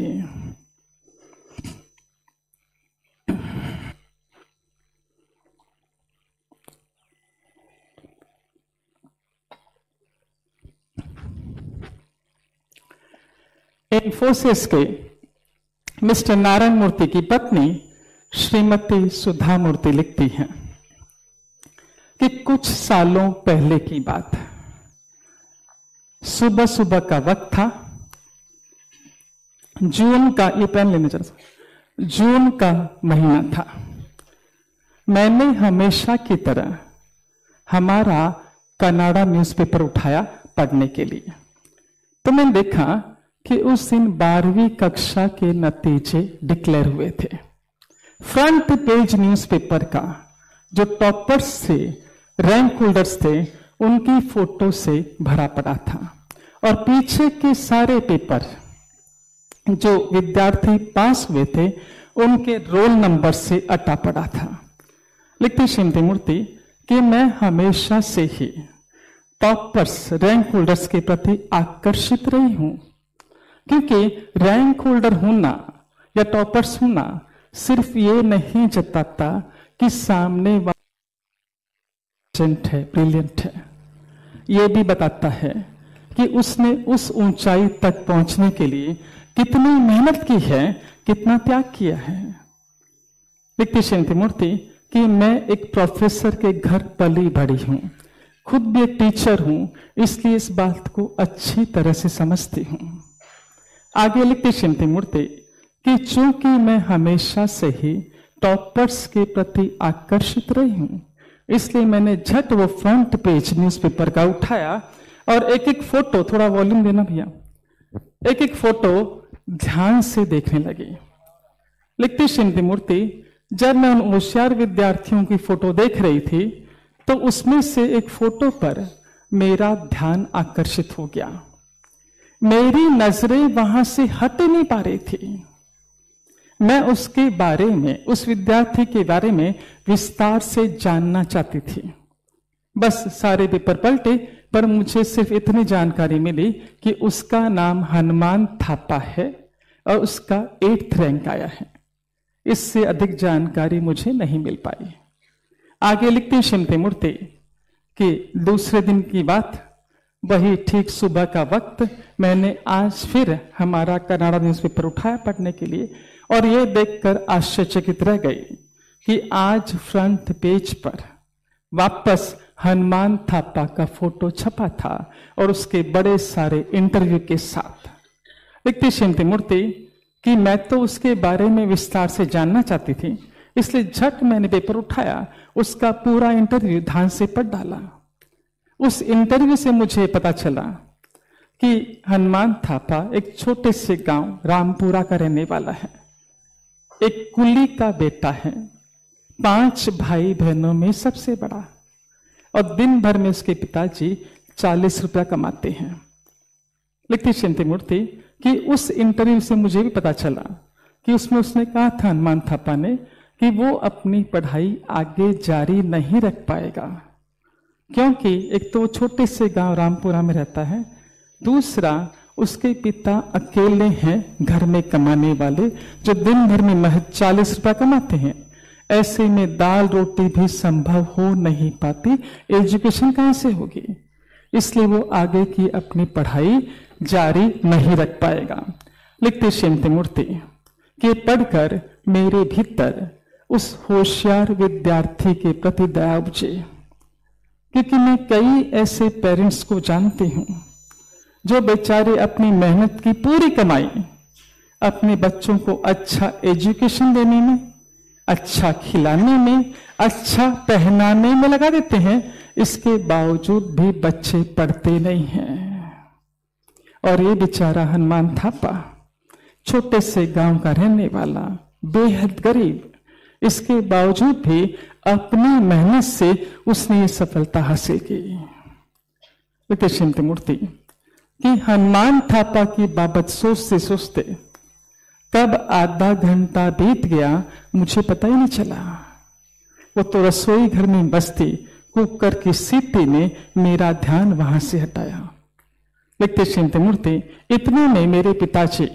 इन्फोसिस के मिस्टर नारायण मूर्ति की पत्नी श्रीमती सुधा मूर्ति लिखती हैं कि कुछ सालों पहले की बात है। सुबह सुबह का वक्त था, जून का, ये पेन लेने चल, जून का महीना था। मैंने हमेशा की तरह हमारा कनाडा न्यूज़पेपर उठाया पढ़ने के लिए। तो मैंने देखा कि उस दिन 12वीं कक्षा के नतीजे डिक्लेयर हुए थे। फ्रंट पेज न्यूज़पेपर का जो टॉपर्स थे, रैंक होल्डर्स थे, उनकी फोटो से भरा पड़ा था और पीछे के सारे पेपर जो विद्यार्थी पास हुए थे उनके रोल नंबर से अटा पड़ा था। लिखती श्रीमती मूर्ति कि मैं हमेशा से ही टॉपर्स, रैंक होल्डर्स के प्रति आकर्षित रही हूं, क्योंकि रैंक होल्डर होना या टॉपर्स होना सिर्फ ये नहीं जताता कि सामने वाला है, ब्रिलियंट है, ये भी बताता है कि उसने उस ऊंचाई तक पहुंचने के लिए कितनी मेहनत की है, कितना त्याग किया है। लिखती श्रीमती मूर्ति कि मैं एक प्रोफेसर के घर पली बढ़ी हूं, खुद भी एक टीचर हूं, इसलिए इस बात को अच्छी तरह से समझती हूं। आगे लिखती श्रीमती मूर्ति कि चूंकि मैं हमेशा से ही टॉपर्स के प्रति आकर्षित रही हूं, इसलिए मैंने झट वो फ्रंट पेज न्यूज़पेपर का उठाया और एक एक फोटो, थोड़ा वॉल्यूम देना भैया, एक एक फोटो ध्यान से देखने लगी। लिखती श्रीमती मूर्ति जब मैं उन होशियार विद्यार्थियों की फोटो देख रही थी तो उसमें से एक फोटो पर मेरा ध्यान आकर्षित हो गया। मेरी नजरें वहां से हट नहीं पा रही थी। मैं उसके बारे में, उस विद्यार्थी के बारे में विस्तार से जानना चाहती थी। बस सारे पेपर पलटे पर मुझे सिर्फ इतनी जानकारी मिली कि उसका नाम हनुमान थापा है और उसका 8th रैंक आया है। इससे अधिक जानकारी मुझे नहीं मिल पाई। आगे लिखती श्रीमती मूर्ति कि दूसरे दिन की बात, वही ठीक सुबह का वक्त, मैंने आज फिर हमारा कनाडा न्यूज़पेपर उठाया पढ़ने के लिए और ये देखकर आश्चर्यचकित रह गई कि आज फ्रंट पेज पर वापस हनुमान थापा का फोटो छपा था और उसके बड़े सारे इंटरव्यू के साथ। लिखती श्रीमती मूर्ति कि मैं तो उसके बारे में विस्तार से जानना चाहती थी, इसलिए झट मैंने पेपर उठाया, उसका पूरा इंटरव्यू ध्यान से पढ़ डाला। उस इंटरव्यू से मुझे पता चला कि हनुमान थापा एक छोटे से गांव रामपुरा का रहने वाला है, एक कुली का बेटा है, 5 भाई बहनों में सबसे बड़ा, और दिन भर में उसके पिताजी 40 रुपया कमाते हैं। लिखती श्रीमती मूर्ति कि उस इंटरव्यू से मुझे भी पता चला कि उसमें उसने कहा था हनुमान थापा ने कि वो अपनी पढ़ाई आगे जारी नहीं रख पाएगा, क्योंकि एक तो छोटे से गांव रामपुरा में रहता है, दूसरा उसके पिता अकेले हैं घर में कमाने वाले जो दिन भर में महज 40 रुपया कमाते हैं। ऐसे में दाल रोटी भी संभव हो नहीं पाती, एजुकेशन कहां से होगी। इसलिए वो आगे की अपनी पढ़ाई जारी नहीं रख पाएगा। लिखते श्रीमती मूर्ति कि पढ़कर मेरे भीतर उस होशियार विद्यार्थी के प्रति दया उपजे, क्योंकि मैं कई ऐसे पेरेंट्स को जानती हूं जो बेचारे अपनी मेहनत की पूरी कमाई अपने बच्चों को अच्छा एजुकेशन देने में, अच्छा खिलाने में, अच्छा पहनाने में लगा देते हैं। इसके बावजूद भी बच्चे पढ़ते नहीं हैं। और ये बेचारा हनुमान थापा, छोटे से गांव का रहने वाला, बेहद गरीब, इसके बावजूद भी अपनी मेहनत से उसने ये सफलता हासिल की। श्रीमती मूर्ति कि हनुमान थापा की बाबत सोचते सोचते कब आधा घंटा बीत गया मुझे पता ही नहीं चला। वो तो रसोई घर में बसती, कुकर की सीटी ने मेरा ध्यान वहां से हटाया। लिखते श्रीमती मूर्ति इतने में मेरे पिताजी,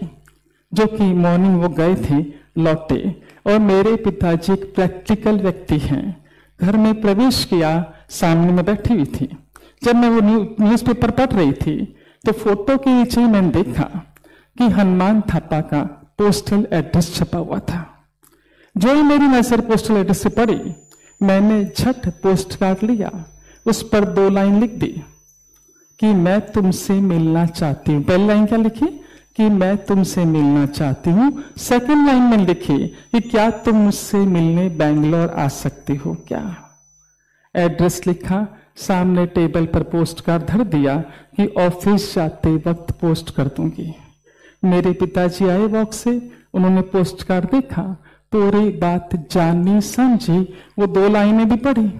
जो कि मॉर्निंग वो गए थे, लौटे। और मेरे पिताजी एक प्रैक्टिकल व्यक्ति हैं। घर में प्रवेश किया, सामने में बैठी हुई थी। जब मैं वो न्यूज़पेपर पढ़ रही थी तो फोटो के नीचे मैंने देखा कि हनुमान थापा का पोस्टल एड्रेस छपा हुआ था। जो ही मेरी नजर पोस्टल एड्रेस से पड़ी, मैंने झट पोस्ट कार्ड लिया, उस पर 2 लाइन लिख दी कि मैं तुमसे मिलना चाहती हूँ। पहली लाइन क्या लिखी कि मैं तुमसे मिलना चाहती हूँ। सेकंड लाइन में लिखी कि क्या तुम मुझसे मिलने बेंगलोर आ सकती हो क्या। एड्रेस लिखा, सामने टेबल पर पोस्ट कार्ड धर दिया कि ऑफिस जाते वक्त पोस्ट कर दूंगी। मेरे पिताजी आए वॉक से, उन्होंने पोस्ट कार्ड देखा, पूरी बात जानी समझी, वो 2 लाइनें भी पढ़ी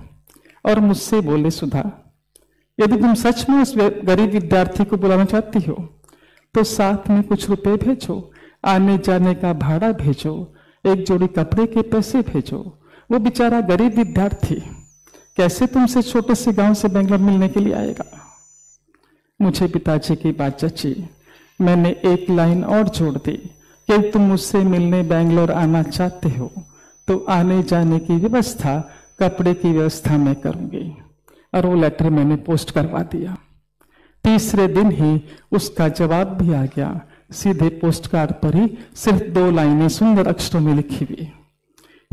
और मुझसे बोले, सुधा यदि तुम सच में उस गरीब विद्यार्थी को बुलाना चाहती हो तो साथ में कुछ रुपए भेजो, आने जाने का भाड़ा भेजो, एक जोड़ी कपड़े के पैसे भेजो। वो बेचारा गरीब विद्यार्थी कैसे तुमसे छोटे से गांव से बेंगलोर मिलने के लिए आएगा। मुझे पिताजी की बात जची। मैंने 1 लाइन और जोड़ दी कि तुम मुझसे मिलने बेंगलोर आना चाहते हो तो आने जाने की व्यवस्था, कपड़े की व्यवस्था मैं करूंगी। और वो लेटर मैंने पोस्ट करवा दिया। तीसरे दिन ही उसका जवाब भी आ गया, सीधे पोस्ट कार्ड पर ही सिर्फ 2 लाइनें सुंदर अक्षरों में लिखी हुई।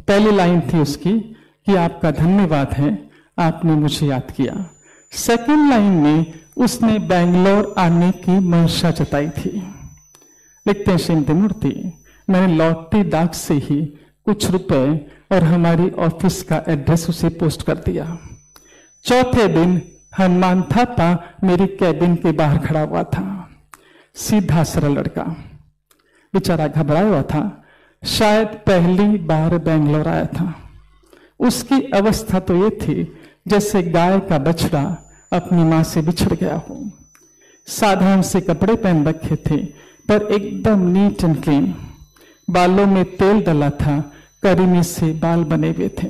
पहली लाइन थी उसकी कि आपका धन्यवाद है, आपने मुझे याद किया। सेकंड लाइन में उसने बेंगलोर आने की मंशा जताई थी। लिखते हैं श्रीमती मूर्ति मैंने लॉटरी डाक से ही कुछ रुपए और हमारी ऑफिस का एड्रेस उसे पोस्ट कर दिया। चौथे दिन हनुमान थापा मेरी कैबिन के बाहर खड़ा हुआ था। सीधा सरल लड़का, बेचारा घबराया हुआ था, शायद पहली बार बेंगलोर आया था। उसकी अवस्था तो ये थी जैसे गाय का बछड़ा अपनी मां से बिछड़ गया हो। साधारण से कपड़े पहन रखे थे पर एकदम नीट एंड क्लीन। बालों में तेल डला था, करीने से बाल बने हुए थे।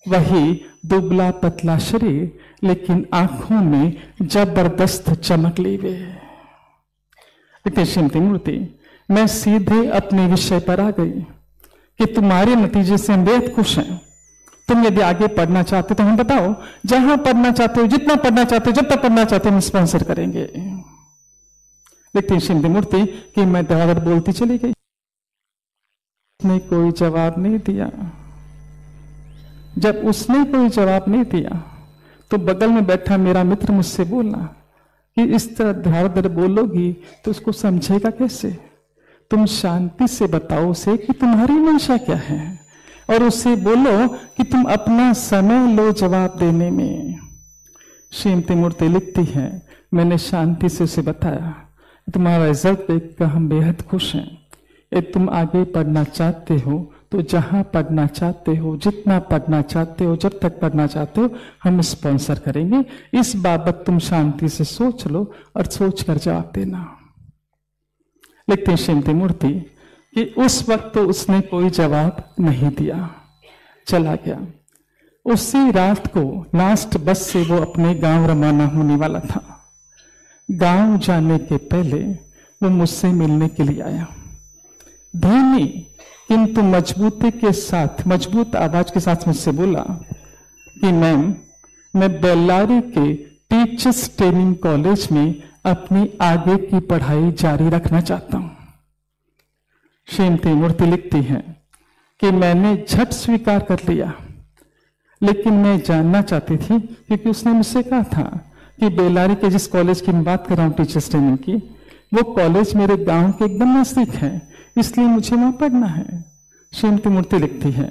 वही दुबला पतला शरीर, लेकिन आंखों में जबरदस्त चमक ली हुए। श्रीमती मूर्ति मैं सीधे अपने विषय पर आ गई कि तुम्हारे नतीजे से हम बेहद खुश हैं। तुम यदि आगे पढ़ना चाहते तो हम बताओ, जहां पढ़ना चाहते हो, जितना पढ़ना चाहते हो, जब तक पढ़ना चाहते हो, हम स्पॉन्सर करेंगे। लेकिन श्रीमती मूर्ति कि मैं दवादर बोलती चली गई, उसने कोई जवाब नहीं दिया। जब उसने कोई जवाब नहीं दिया तो बगल में बैठा मेरा मित्र मुझसे बोला कि इस तरह धड़ाधड़ बोलोगी तो उसको समझेगा कैसे। तुम शांति से बताओ उसे कि तुम्हारी मंशा क्या है और उससे बोलो कि तुम अपना समय लो जवाब देने में। श्रीमती मूर्ति लिखती है मैंने शांति से उसे बताया तुम्हारा रिजल्ट देखकर हम बेहद खुश हैं। यदि तुम आगे पढ़ना चाहते हो तो जहां पढ़ना चाहते हो, जितना पढ़ना चाहते हो, जब तक पढ़ना चाहते हो, हम स्पॉन्सर करेंगे। इस बाबत तुम शांति से सोच लो और सोच कर जवाब देना। लिखते हैं श्रीमती मूर्ति कि उस वक्त तो उसने कोई जवाब नहीं दिया, चला गया। उसी रात को लास्ट बस से वो अपने गांव रवाना होने वाला था। गांव जाने के पहले वो मुझसे मिलने के लिए आया। धीमी किंतु मजबूती के साथ, मजबूत आवाज के साथ मुझसे बोला कि मैम, मैं बेल्लारी के टीचर्स ट्रेनिंग कॉलेज में अपनी आगे की पढ़ाई जारी रखना चाहता हूं। श्रीमती मूर्ति लिखती हैं कि मैंने झट स्वीकार कर लिया, लेकिन मैं जानना चाहती थी, क्योंकि उसने मुझसे कहा था कि बेल्लारी के जिस कॉलेज की मैं बात कर रहा हूं टीचर्स ट्रेनिंग की, वो कॉलेज मेरे गांव के एकदम नजदीक है, इसलिए मुझे वहां पढ़ना है। श्रीमती मूर्ति लिखती है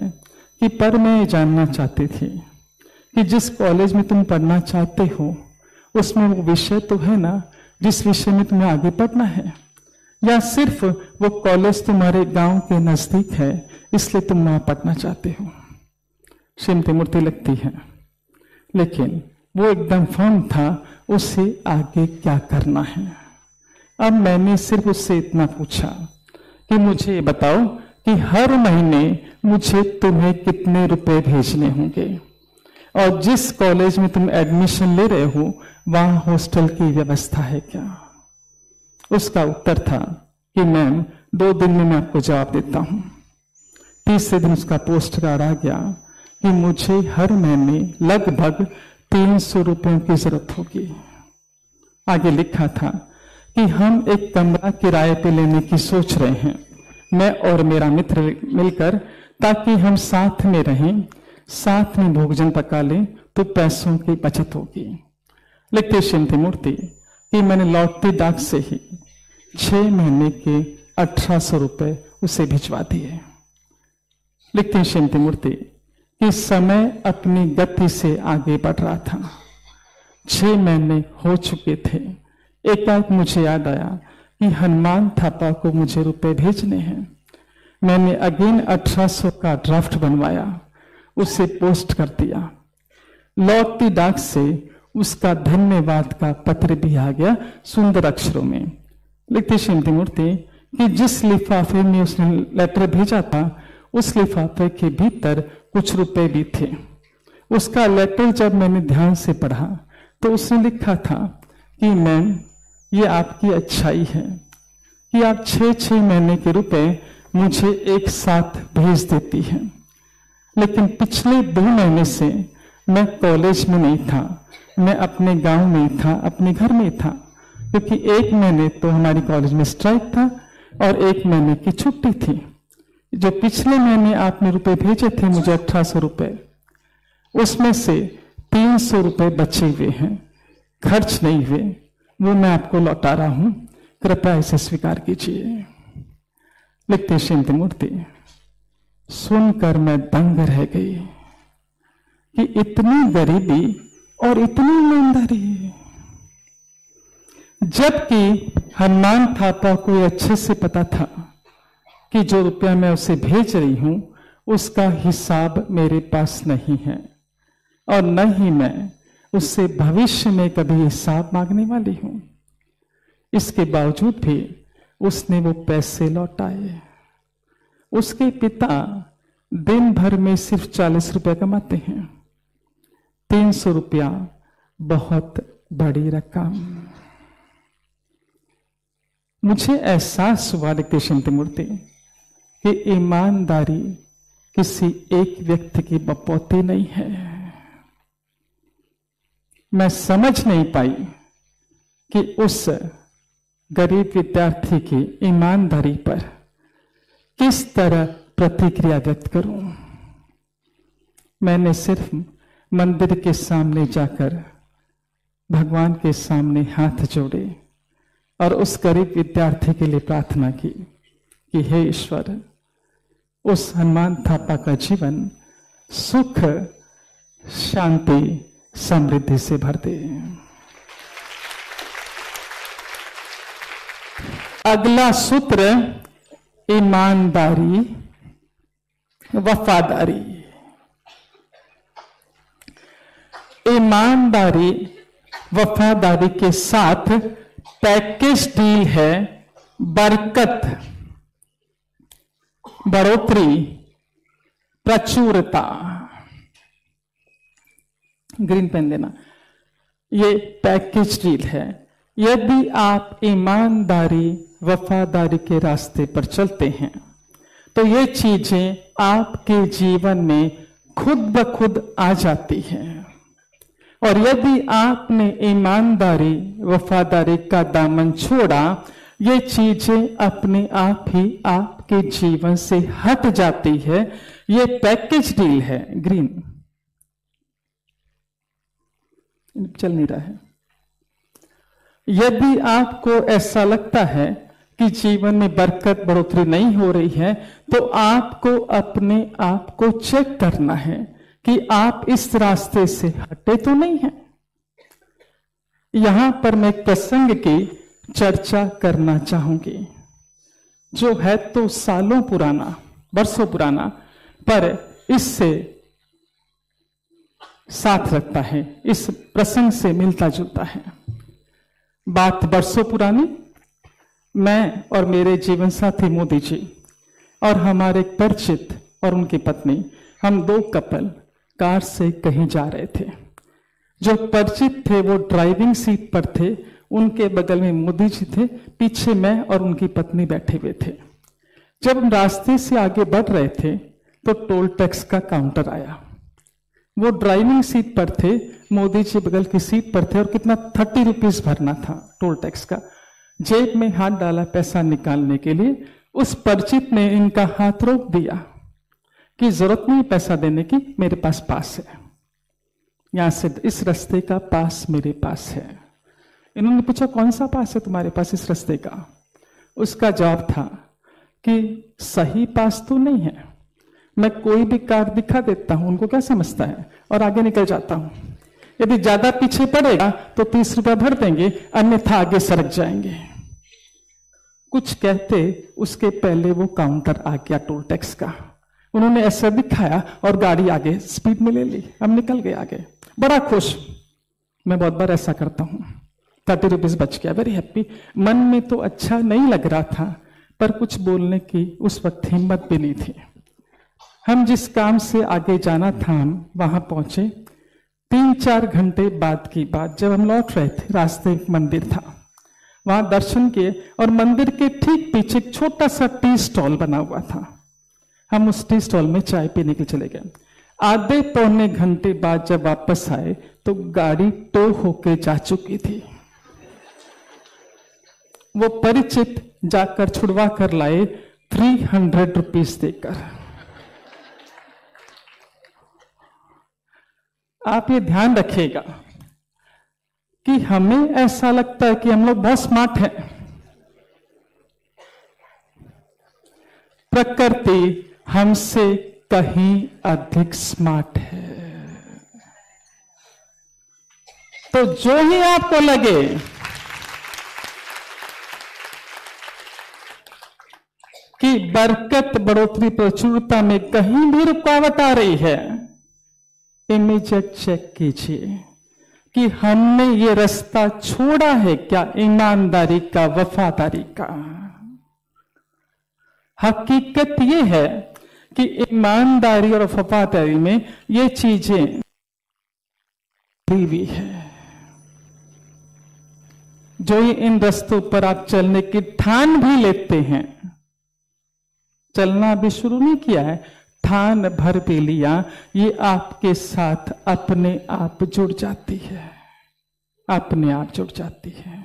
कि पर मैं ये जानना चाहती थी कि जिस कॉलेज में तुम पढ़ना चाहते हो उसमें वो विषय तो है ना जिस विषय में तुम्हें आगे पढ़ना है, या सिर्फ वो कॉलेज तुम्हारे गांव के नजदीक है इसलिए तुम वहां पढ़ना चाहते हो। श्रीमती मूर्ति लगती है, लेकिन वो एकदम फर्म था, उसे आगे क्या करना है। अब मैंने सिर्फ उससे इतना पूछा कि मुझे बताओ कि हर महीने मुझे तुम्हें कितने रुपए भेजने होंगे, और जिस कॉलेज में तुम एडमिशन ले रहे हो वहां हॉस्टल की व्यवस्था है क्या। उसका उत्तर था कि मैम 2 दिन में मैं आपको जवाब देता हूं। तीसरे दिन उसका पोस्ट कार्ड आ गया कि मुझे हर महीने लगभग 300 रुपयों की जरूरत होगी। आगे लिखा था कि हम एक कमरा किराए पे लेने की सोच रहे हैं, मैं और मेरा मित्र मिलकर, ताकि हम साथ में रहें, साथ में भोजन पका लें तो पैसों की बचत होगी। लिखते श्रीमती मूर्ति कि मैंने लौटती डाक से ही 6 महीने के 1800 रुपए उसे भिजवा दिए। लिखते श्रीमती मूर्ति कि समय अपनी गति से आगे बढ़ रहा था। 6 महीने हो चुके थे। एकाएक मुझे याद आया कि हनुमान थापा को मुझे रुपए भेजने हैं। मैंने अगेन 1800 का ड्राफ्ट बनवाया, उसे पोस्ट कर दिया। लौटती डाक से उसका धन्यवाद का पत्र भी आ गया सुंदर अक्षरों में। लिखती श्रीमती मूर्ति कि जिस लिफाफे में उसने लेटर भेजा था उस लिफाफे के भीतर कुछ रुपए भी थे। उसका लेटर जब मैंने ध्यान से पढ़ा तो उसने लिखा था कि मैम, ये आपकी अच्छाई है कि आप 6-6 महीने के रुपए मुझे एक साथ भेज देती हैं, लेकिन पिछले 2 महीने से मैं कॉलेज में नहीं था, मैं अपने गांव में था, अपने घर में था, क्योंकि 1 महीने तो हमारी कॉलेज में स्ट्राइक था और 1 महीने की छुट्टी थी। जो पिछले महीने आपने रुपए भेजे थे मुझे 1800 रुपए, उसमें से 300 रुपए बचे हुए हैं, खर्च नहीं हुए, वो मैं आपको लौटा रहा हूं, कृपया इसे स्वीकार कीजिए। लिखते श्रीमती मूर्ति सुनकर मैं दंग रह गई कि इतनी गरीबी और इतनी ईमानदारी, जबकि हनुमान थापा को अच्छे से पता था कि जो रुपया मैं उसे भेज रही हूं उसका हिसाब मेरे पास नहीं है और न ही मैं उससे भविष्य में कभी हिसाब मांगने वाली हूं। इसके बावजूद भी उसने वो पैसे लौटाए। उसके पिता दिन भर में सिर्फ 40 रुपए कमाते हैं। 300 रुपया बहुत बड़ी रकम। मुझे एहसास हुआ, लिखते श्रीमती मूर्ति, कि ईमानदारी किसी एक व्यक्ति की बपौती नहीं है। मैं समझ नहीं पाई कि उस गरीब विद्यार्थी की ईमानदारी पर किस तरह प्रतिक्रिया व्यक्त करूं। मैंने सिर्फ मंदिर के सामने जाकर भगवान के सामने हाथ जोड़े और उस गरीब विद्यार्थी के लिए प्रार्थना की कि हे ईश्वर, उस हनुमान थापा का जीवन सुख, शांति, समृद्धि से भर दे। अगला सूत्र ईमानदारी, वफादारी। ईमानदारी, वफादारी के साथ पैकेज डील है बरकत, बढ़ोतरी, प्रचुरता। ग्रीन पेन देना। ये पैकेज डील है। यदि आप ईमानदारी, वफादारी के रास्ते पर चलते हैं तो ये चीजें आपके जीवन में खुद ब खुद आ जाती हैं। और यदि आपने ईमानदारी वफादारी का दामन छोड़ा, ये चीजें अपने आप ही आपके जीवन से हट जाती है। ये पैकेज डील है। ग्रीन चल नहीं रहा है। यदि आपको ऐसा लगता है कि जीवन में बरकत बढ़ोतरी नहीं हो रही है, तो आपको अपने आप को चेक करना है कि आप इस रास्ते से हटे तो नहीं हैं। यहां पर मैं एक प्रसंग की चर्चा करना चाहूंगी, जो है तो सालों पुराना, वर्षों पुराना, पर इससे साथ रखता है, इस प्रसंग से मिलता जुलता है। बात वर्षों पुरानी, मैं और मेरे जीवन साथी मोदी जी और हमारे परिचित और उनकी पत्नी, हम दो कपल कार से कहीं जा रहे थे। जो परिचित थे वो ड्राइविंग सीट पर थे, उनके बगल में मोदी जी थे, पीछे मैं और उनकी पत्नी बैठे हुए थे। जब हम रास्ते से आगे बढ़ रहे थे तो टोल टैक्स का काउंटर आया। वो ड्राइविंग सीट पर थे, मोदी जी बगल की सीट पर थे, और कितना 30 रुपीज भरना था टोल टैक्स का। जेब में हाथ डाला पैसा निकालने के लिए, उस परिचित ने इनका हाथ रोक दिया कि जरूरत नहीं पैसा देने की, मेरे पास है, यहां से इस रास्ते का पास मेरे पास है। इन्होंने पूछा कौन सा पास है तुम्हारे पास इस रास्ते का? उसका जवाब था कि सही पास तो नहीं है, मैं कोई भी कार दिखा देता हूं, उनको क्या समझता है, और आगे निकल जाता हूं। यदि ज्यादा पीछे पड़ेगा तो 30 रुपया भर देंगे, अन्यथा आगे सरक जाएंगे। कुछ कहते उसके पहले वो काउंटर आ गया टोल टैक्स का। उन्होंने ऐसा दिखाया और गाड़ी आगे स्पीड में ले ली, हम निकल गए आगे, बड़ा खुश। मैं बहुत बार ऐसा करता हूं। 30 रुपीज बच गया, वेरी हैप्पी। मन में तो अच्छा नहीं लग रहा था, पर कुछ बोलने की उस वक्त हिम्मत भी नहीं थी। हम जिस काम से आगे जाना था, हम वहां पहुंचे। 3-4 घंटे बाद की बात, जब हम लौट रहे थे, रास्ते एक मंदिर था, वहां दर्शन किए, और मंदिर के ठीक पीछे एक छोटा सा टी स्टॉल बना हुआ था। हम उस टी स्टॉल में चाय पीने के चले गए। आधे पौने घंटे बाद जब वापस आए तो गाड़ी टो होके जा चुकी थी। वो परिचित जाकर छुड़वा कर लाए 300 रुपीज देकर। आप ये ध्यान रखिएगा कि हमें ऐसा लगता है कि हम लोग बहुत स्मार्ट हैं। प्रकृति हमसे कहीं अधिक स्मार्ट है। तो जो ही आपको लगे कि बरकत बढ़ोतरी प्रचुरता में कहीं भी रुकावट आ रही है, इमीडिएट चेक कीजिए कि हमने ये रास्ता छोड़ा है क्या, ईमानदारी का, वफादारी का। हकीकत ये है कि ईमानदारी और वफादारी में ये चीजें भी है। जो ये इन रास्तों पर आप चलने की ठान भी लेते हैं, चलना भी शुरू नहीं किया है, ठान भर भी लिया, ये आपके साथ अपने आप जुड़ जाती है, अपने आप जुड़ जाती है।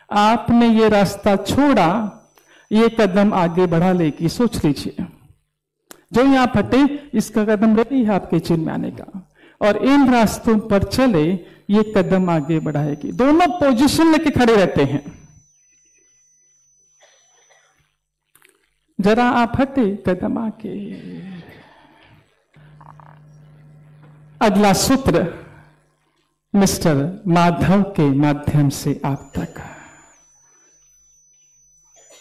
आपने ये रास्ता छोड़ा, ये कदम आगे बढ़ा लेगी। सोच लीजिए, जो यहां फटे, इसका कदम रेडी है आपके चिन्ह में आने का, और इन रास्तों पर चले, ये कदम आगे बढ़ाएगी। दोनों पोजीशन लेके खड़े रहते हैं। जरा आप हटे, कदम आके। अगला सूत्र मिस्टर माधव के माध्यम से आप तक।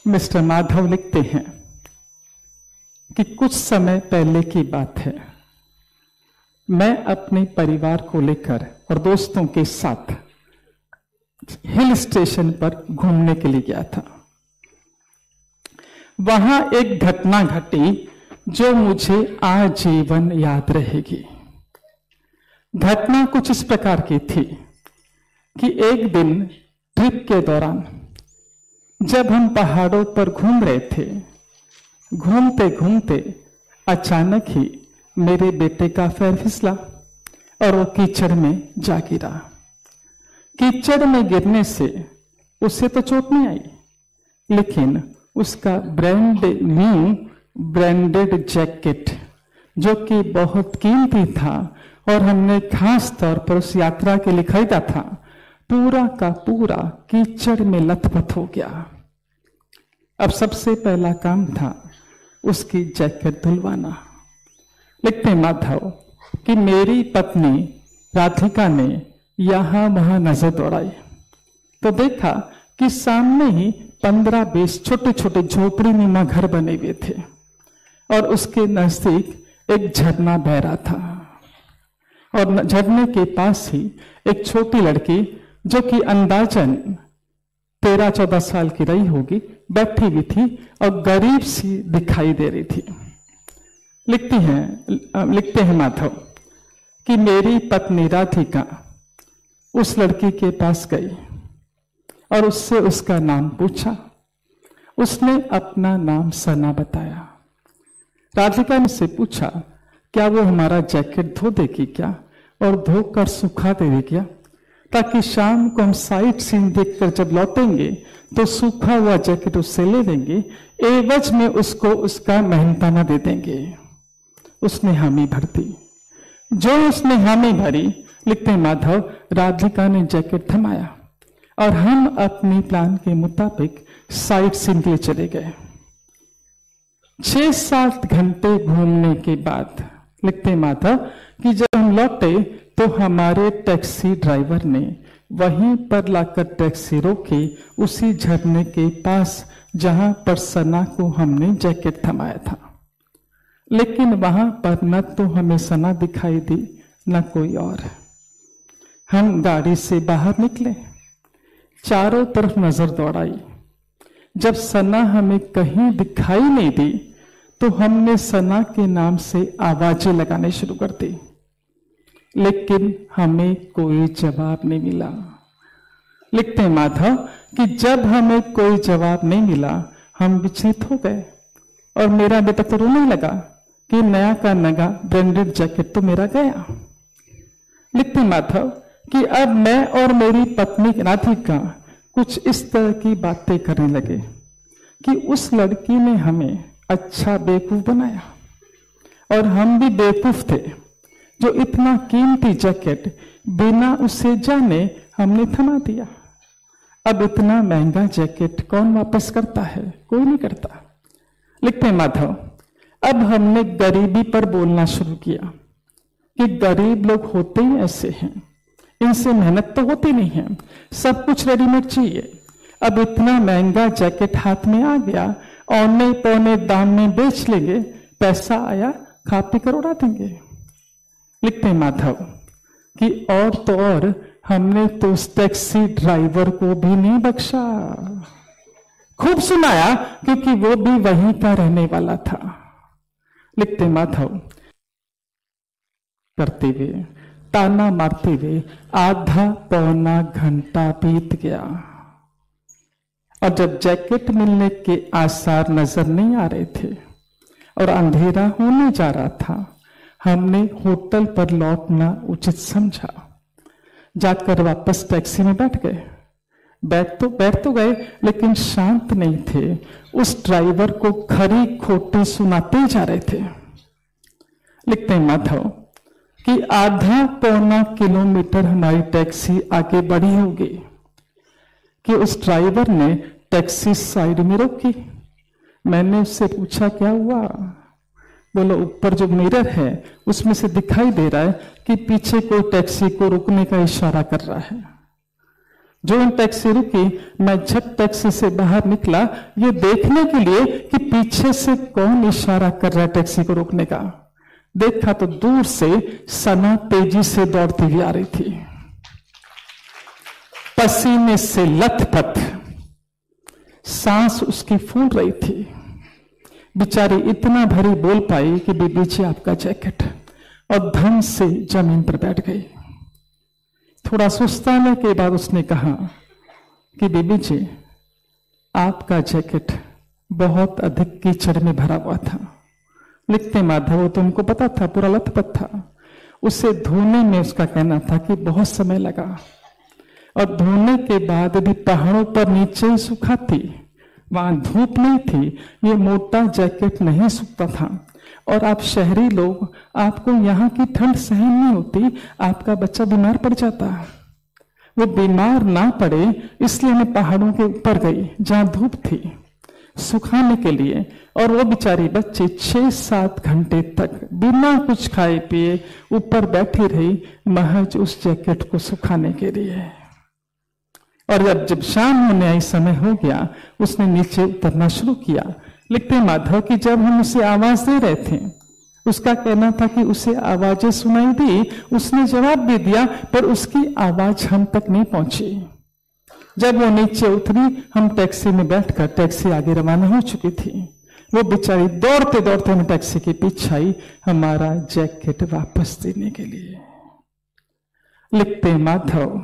मिस्टर माधव लिखते हैं कि कुछ समय पहले की बात है, मैं अपने परिवार को लेकर और दोस्तों के साथ हिल स्टेशन पर घूमने के लिए गया था। वहां एक घटना घटी जो मुझे आजीवन याद रहेगी। घटना कुछ इस प्रकार की थी कि एक दिन ट्रिप के दौरान जब हम पहाड़ों पर घूम रहे थे, घूमते घूमते अचानक ही मेरे बेटे का पैर फिसला और वो कीचड़ में जा गिरा। कीचड़ में गिरने से उसे तो चोट नहीं आई, लेकिन उसका ब्रांडेड जैकेट जो कि बहुत कीमती था और हमने खास तौर पर उस यात्रा के लिए खरीदा था, पूरा का पूरा कीचड़ में लथपथ हो गया। अब सबसे पहला काम था उसकी जैकेट धुलवाना। लिखते माधव कि मेरी पत्नी राधिका ने यहां वहां नजर दौड़ाई तो देखा कि सामने ही 15-20 छोटे छोटे झोपड़ी नुमा घर बने हुए थे और उसके नजदीक एक झरना बह रहा था और झरने के पास ही एक छोटी लड़की जो कि अंदाजन 13-14 साल की रही होगी बैठी हुई थी और गरीब सी दिखाई दे रही थी। लिखते हैं माधव कि मेरी पत्नी राधिका उस लड़की के पास गई और उससे उसका नाम पूछा। उसने अपना नाम सना बताया। राधिका ने से पूछा, क्या वो हमारा जैकेट धो देगी क्या और धोकर सुखा देगी क्या, ताकि शाम को हम साइट सीन देखकर जब लौटेंगे तो सूखा हुआ जैकेट उससे ले लेंगे, एवज में उसको उसका मेहनताना दे देंगे। उसने हामी भर दी। जो उसने हामी भरी, लिखते माधव, राधिका ने जैकेट थमाया और हम अपनी प्लान के मुताबिक साइट सीन के लिए चले गए। 6-7 घंटे घूमने के बाद लिखते माधव कि जब हम लौटे तो हमारे टैक्सी ड्राइवर ने वहीं पर लाकर टैक्सी रोकी उसी झरने के पास जहां पर सना को हमने जैकेट थमाया था। लेकिन वहां पर न तो हमें सना दिखाई दी न कोई और। हम गाड़ी से बाहर निकले, चारों तरफ नजर दौड़ाई। जब सना हमें कहीं दिखाई नहीं दी तो हमने सना के नाम से आवाजें लगाने शुरू कर दी, लेकिन हमें कोई जवाब नहीं मिला। लिखते माधव कि जब हमें कोई जवाब नहीं मिला हम विचलित हो गए और मेरा बेटा तो रोने लगा कि नया का नया ब्रांडेड जैकेट तो मेरा गया। लिखते माधव कि अब मैं और मेरी पत्नी राधिका कुछ इस तरह की बातें करने लगे कि उस लड़की ने हमें अच्छा बेवकूफ बनाया और हम भी बेवकूफ थे जो इतना कीमती जैकेट बिना उसे जाने हमने थमा दिया। अब इतना महंगा जैकेट कौन वापस करता है? कोई नहीं करता। लिखते माधव अब हमने गरीबी पर बोलना शुरू किया कि गरीब लोग होते ही ऐसे हैं, इनसे मेहनत तो होती नहीं है, सब कुछ रेडीमेड चाहिए। अब इतना महंगा जैकेट हाथ में आ गया, औने पौने दाम में बेच लेंगे, पैसा आया खा पी कर उड़ा देंगे। लिखते माधव कि और तो और हमने तो उस टैक्सी ड्राइवर को भी नहीं बख्शा, खूब सुनाया क्योंकि वो भी वहीं का रहने वाला था। लिखते माधव करते हुए ताना मारते हुए आधा पौना घंटा बीत गया और जब जैकेट मिलने के आसार नजर नहीं आ रहे थे और अंधेरा होने जा रहा था, हमने होटल पर लौटना उचित समझा। जाकर वापस टैक्सी में बैठ गए। बैठ तो गए लेकिन शांत नहीं थे। उस ड्राइवर को खरी खोटी सुनाते जा रहे थे। लिखते हैं माधव कि आधा पौना किलोमीटर हमारी टैक्सी आगे बढ़ी होगी कि उस ड्राइवर ने टैक्सी साइड में रोकी। मैंने उससे पूछा क्या हुआ? बोला ऊपर जो मिरर है उसमें से दिखाई दे रहा है कि पीछे कोई टैक्सी को रुकने का इशारा कर रहा है। जो इन टैक्सी रुकी, मैं झट टैक्सी से बाहर निकला ये देखने के लिए कि पीछे से कौन इशारा कर रहा है टैक्सी को रोकने का। देखा तो दूर से सना तेजी से दौड़ती हुई आ रही थी, पसीने से लथपथ, सांस उसकी फूल रही थी। बेचारी इतना भरी बोल पाई कि बीबी जी आपका जैकेट, और धन से जमीन पर बैठ गई। थोड़ा सुस्ताने के बाद उसने कहा कि बीबी जी आपका जैकेट बहुत अधिक कीचड़ में भरा हुआ था। लिखते माधव, तो उनको पता था, पूरा लथपथ था। उसे धोने में उसका कहना था कि बहुत समय लगा, और धोने के बाद भी पहाड़ों पर नीचे ही सूखा थी, वहां धूप नहीं थी, ये मोटा जैकेट नहीं सूखता था। और आप शहरी लोग, आपको यहाँ की ठंड सहन नहीं होती, आपका बच्चा बीमार पड़ जाता। वो बीमार ना पड़े इसलिए मैं पहाड़ों के ऊपर गई जहां धूप थी सुखाने के लिए, और वो बेचारी बच्ची 6-7 घंटे तक बिना कुछ खाए पिए ऊपर बैठी रही, महज उस जैकेट को सुखाने के लिए। और जब शाम होने आई, समय हो गया, उसने नीचे उतरना शुरू किया। लिखते माधव कि जब हम उसे आवाज दे रहे थे, उसका कहना था कि उसे आवाजें सुनाई दी, उसने जवाब भी दिया, पर उसकी आवाज हम तक नहीं पहुंची। जब वो नीचे उतरी, हम टैक्सी में बैठकर, टैक्सी आगे रवाना हो चुकी थी, वो बेचारी दौड़ते दौड़ते हमें टैक्सी के पीछे आई हमारा जैकेट वापस देने के लिए। लिखते माधव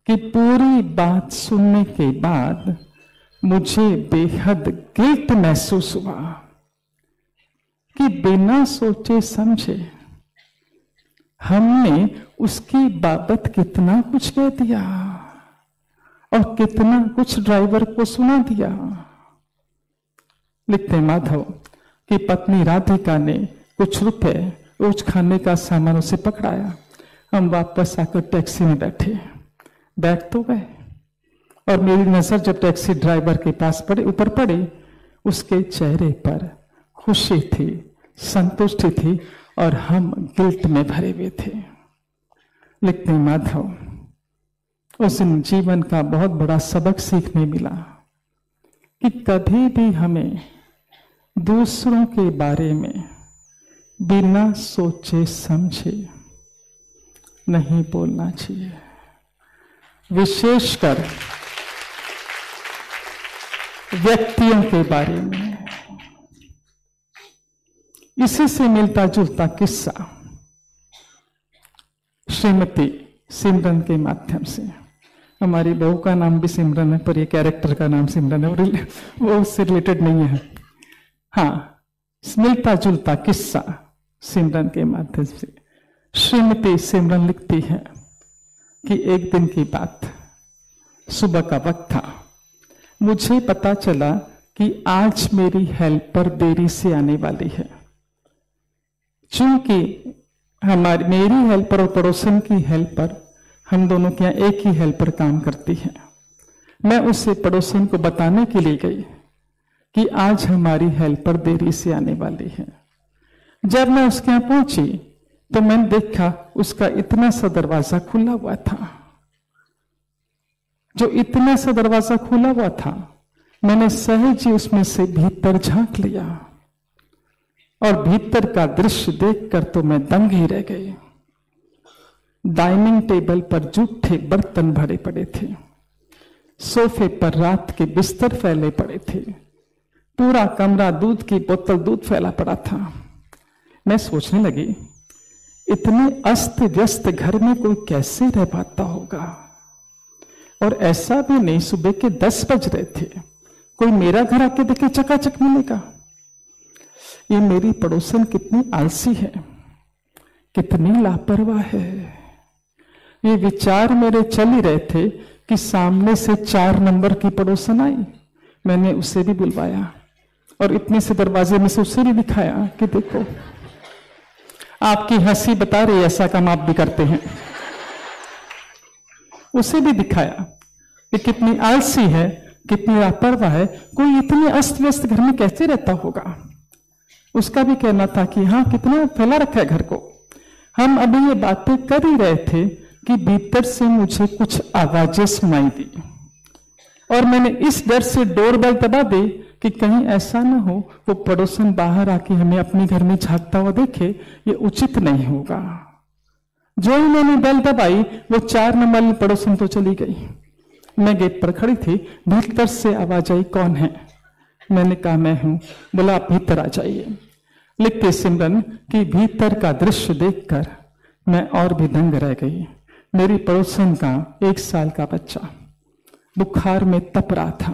कि पूरी बात सुनने के बाद मुझे बेहद गिल्ट महसूस हुआ कि बिना सोचे समझे हमने उसकी बाबत कितना कुछ कह दिया और कितना कुछ ड्राइवर को सुना दिया। लिखते माधव कि पत्नी राधिका ने कुछ रुपए रोज खाने का सामान उसे पकड़ाया। हम वापस आकर टैक्सी में बैठे, बैठ तो गए, और मेरी नजर जब टैक्सी ड्राइवर के पास ऊपर पड़ी, उसके चेहरे पर खुशी थी, संतुष्टि थी, और हम गिल्ट में भरे हुए थे। लिखते माधव उस दिन जीवन का बहुत बड़ा सबक सीखने मिला कि कभी भी हमें दूसरों के बारे में बिना सोचे समझे नहीं बोलना चाहिए, विशेषकर व्यक्तियों के बारे में। इसी से मिलता जुलता किस्सा श्रीमती सिमरन के माध्यम से। हमारी बहू का नाम भी सिमरन है, पर ये कैरेक्टर का नाम सिमरन है, और वो उससे रिलेटेड नहीं है। हाँ, मिलता जुलता किस्सा सिमरन के माध्यम से। श्रीमती सिमरन लिखती है कि एक दिन की बात, सुबह का वक्त था, मुझे पता चला कि आज मेरी हेल्पर देरी से आने वाली है। चूंकि मेरी हेल्पर और पड़ोसन की हेल्पर, हम दोनों के यहाँ एक ही हेल्पर काम करती है। मैं उसे पड़ोसन को बताने के लिए गई कि आज हमारी हेल्पर देरी से आने वाली है। जब मैं उसके यहाँ पहुंची तो मैंने देखा उसका इतना सा दरवाजा खुला हुआ था। जो इतना सा दरवाजा खुला हुआ था, मैंने सहज ही उसमें से भीतर झांक लिया, और भीतर का दृश्य देखकर तो मैं दंग ही रह गई। डाइनिंग टेबल पर जूठे बर्तन भरे पड़े थे, सोफे पर रात के बिस्तर फैले पड़े थे, पूरा कमरा दूध की बोतल दूध फैला पड़ा था। मैं सोचने लगी, इतने अस्त व्यस्त घर में कोई कैसे रह पाता होगा। और ऐसा भी नहीं सुबह के 10 बज रहे थे, कोई मेरा घर आके देखे चकाचक मिलेगा। ये मेरी पड़ोसन कितनी आलसी है, कितनी लापरवाह है। ये विचार मेरे चल ही रहे थे कि सामने से 4 नंबर की पड़ोसन आई। मैंने उसे भी बुलवाया और इतने से दरवाजे में से उसे भी दिखाया कि देखो, आपकी हंसी बता रही है ऐसा काम आप भी करते हैं। उसे भी दिखाया कि कितनी आलसी है, कितनी लापरवाह है, कोई इतने अस्त व्यस्त घर में कैसे रहता होगा। उसका भी कहना था कि हाँ, कितना फैला रखा है घर को। हम अभी ये बातें कर ही रहे थे कि भीतर से मुझे कुछ आवाजें सुनाई दी, और मैंने इस डर से डोरबेल दबा दी कि कहीं ऐसा ना हो वो पड़ोसन बाहर आके हमें अपने घर में झांकता हुआ देखे, ये उचित नहीं होगा। जो ही मैंने बेल दबाई, वो 4 नंबर की पड़ोसन तो चली गई। मैं गेट पर खड़ी थी, भीतर से आवाज आई, कौन है? मैंने कहा मैं हूं। बोला आप भीतर आ जाइए। लिखते सिमरन कि भीतर का दृश्य देखकर मैं और भी दंग रह गई। मेरी पड़ोसन का 1 साल का बच्चा बुखार में तप रहा था,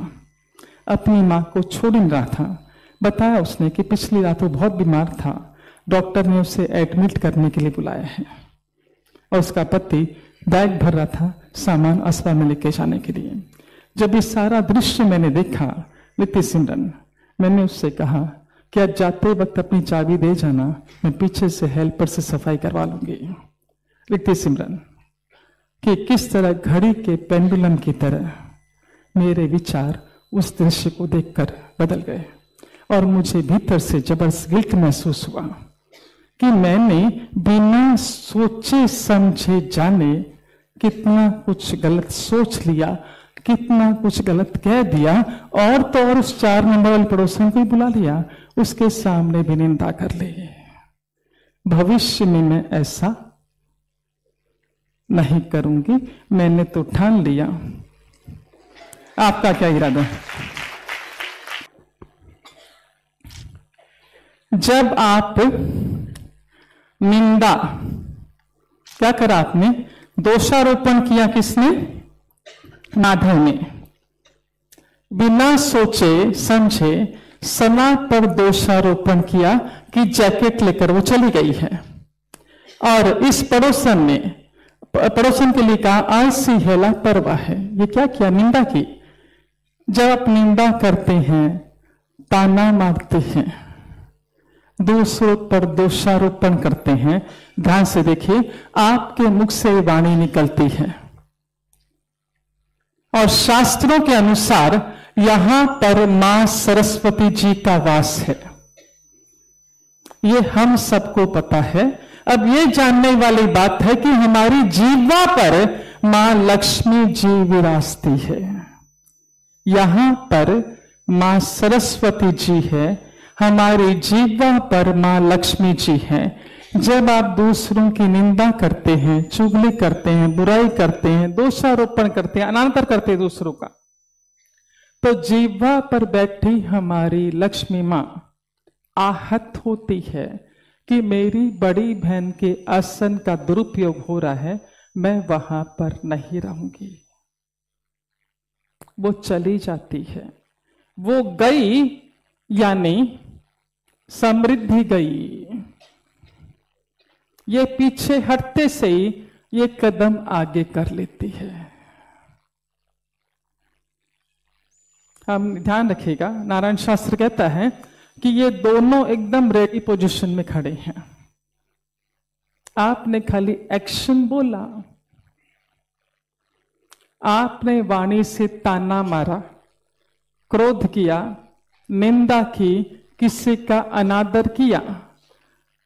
अपनी माँ को छोड़ नहीं रहा था। बताया उसने कि पिछली रात वो बहुत बीमार था, डॉक्टर ने उसे एडमिट करने के लिए बुलाया है और उसका पति बैग भर रहा था सामान अस्पताल में लेके जाने के लिए। जब ये सारा दृश्य मैंने देखा नित्य सिमरन, मैंने उससे कहा कि आज जाते वक्त अपनी चाबी दे जाना, मैं पीछे से हेल्पर से सफाई करवा लूंगी। नित्य सिमरन कि किस तरह घड़ी के पेंडुलम की तरह मेरे विचार उस दृश्य को देखकर बदल गए और मुझे भीतर से जबरदस्त गिल्ट महसूस हुआ कि मैंने बिना सोचे समझे जाने कितना कुछ गलत सोच लिया, कितना कुछ गलत कह दिया, और तो और उस 4 नंबर वाले पड़ोसन को ही बुला लिया, उसके सामने भी निंदा कर ली। भविष्य में मैं ऐसा नहीं करूंगी, मैंने तो ठान लिया। आपका क्या इरादा है? जब आप निंदा, क्या करा आपने? दोषारोपण किया किसने? माधव ने। बिना सोचे समझे सना पर दोषारोपण किया कि जैकेट लेकर वो चली गई है, और इस पड़ोसन के लिए कहा आलसी है, लापरवाह है। ये क्या किया? निंदा की। जब आप निंदा करते हैं, ताना मारते हैं, दूसरों पर दोषारोपण करते हैं, ध्यान से देखिए, आपके मुख से वाणी निकलती है और शास्त्रों के अनुसार यहां पर मां सरस्वती जी का वास है। ये हम सबको पता है। अब ये जानने वाली बात है कि हमारी जीवा पर मां लक्ष्मी जी विराजती है। यहां पर मां सरस्वती जी है, हमारी जीवा पर मां लक्ष्मी जी है। जब आप दूसरों की निंदा करते हैं, चुगली करते हैं, बुराई करते हैं, दोषारोपण करते हैं, अनादर करते हैं दूसरों का, तो जीवा पर बैठी हमारी लक्ष्मी मां आहत होती है कि मेरी बड़ी बहन के आसन का दुरुपयोग हो रहा है, मैं वहां पर नहीं रहूंगी। वो चली जाती है। वो गई यानी समृद्धि गई। ये पीछे हटते से ही ये कदम आगे कर लेती है। हम ध्यान रखिएगा, नारायण शास्त्र कहता है कि ये दोनों एकदम रेडी पोजीशन में खड़े हैं। आपने खाली एक्शन बोला, आपने वाणी से ताना मारा, क्रोध किया, निंदा की, किसी का अनादर किया,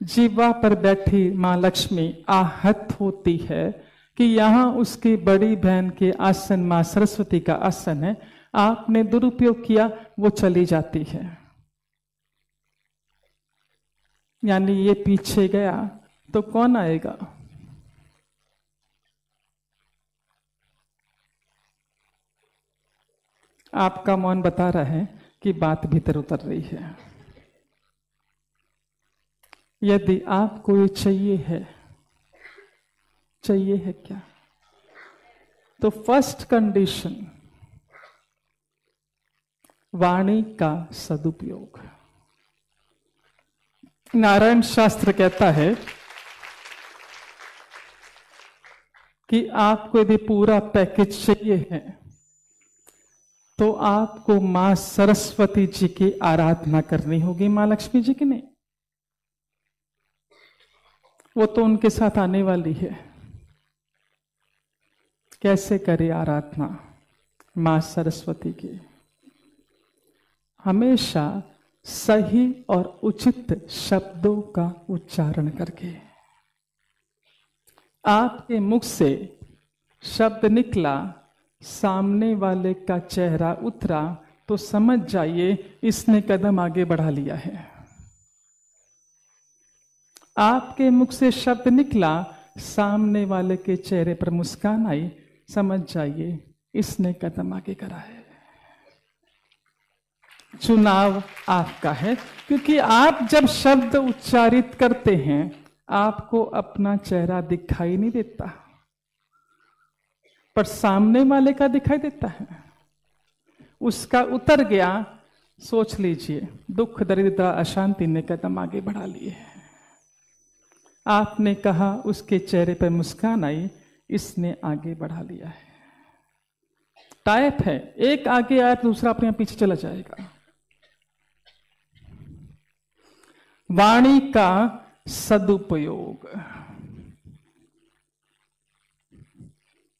जीवा पर बैठी मां लक्ष्मी आहत होती है कि यहां उसकी बड़ी बहन के आसन मां सरस्वती का आसन है, आपने दुरुपयोग किया, वो चली जाती है। यानी ये पीछे गया तो कौन आएगा? आपका मौन बता रहा है कि बात भीतर उतर रही है। यदि आपको ये चाहिए है क्या, तो फर्स्ट कंडीशन वाणी का सदुपयोग। नारायण शास्त्र कहता है कि आपको यदि पूरा पैकेज चाहिए है तो आपको मां सरस्वती जी की आराधना करनी होगी, मां लक्ष्मी जी की नहीं। वो तो उनके साथ आने वाली है। कैसे करे आराधना मां सरस्वती की? हमेशा सही और उचित शब्दों का उच्चारण करके। आपके मुख से शब्द निकला, सामने वाले का चेहरा उतरा, तो समझ जाइए इसने कदम आगे बढ़ा लिया है। आपके मुख से शब्द निकला, सामने वाले के चेहरे पर मुस्कान आई, समझ जाइए इसने कदम आगे करा है। चुनाव आपका है, क्योंकि आप जब शब्द उच्चारित करते हैं आपको अपना चेहरा दिखाई नहीं देता, पर सामने वाले का दिखाई देता है। उसका उतर गया, सोच लीजिए दुख दरिद्रता अशांति ने कदम आगे बढ़ा लिए। आपने कहा उसके चेहरे पर मुस्कान आई, इसने आगे बढ़ा लिया है। टाइप है, एक आगे आया तो दूसरा अपने आप पीछे चला जाएगा। वाणी का सदुपयोग।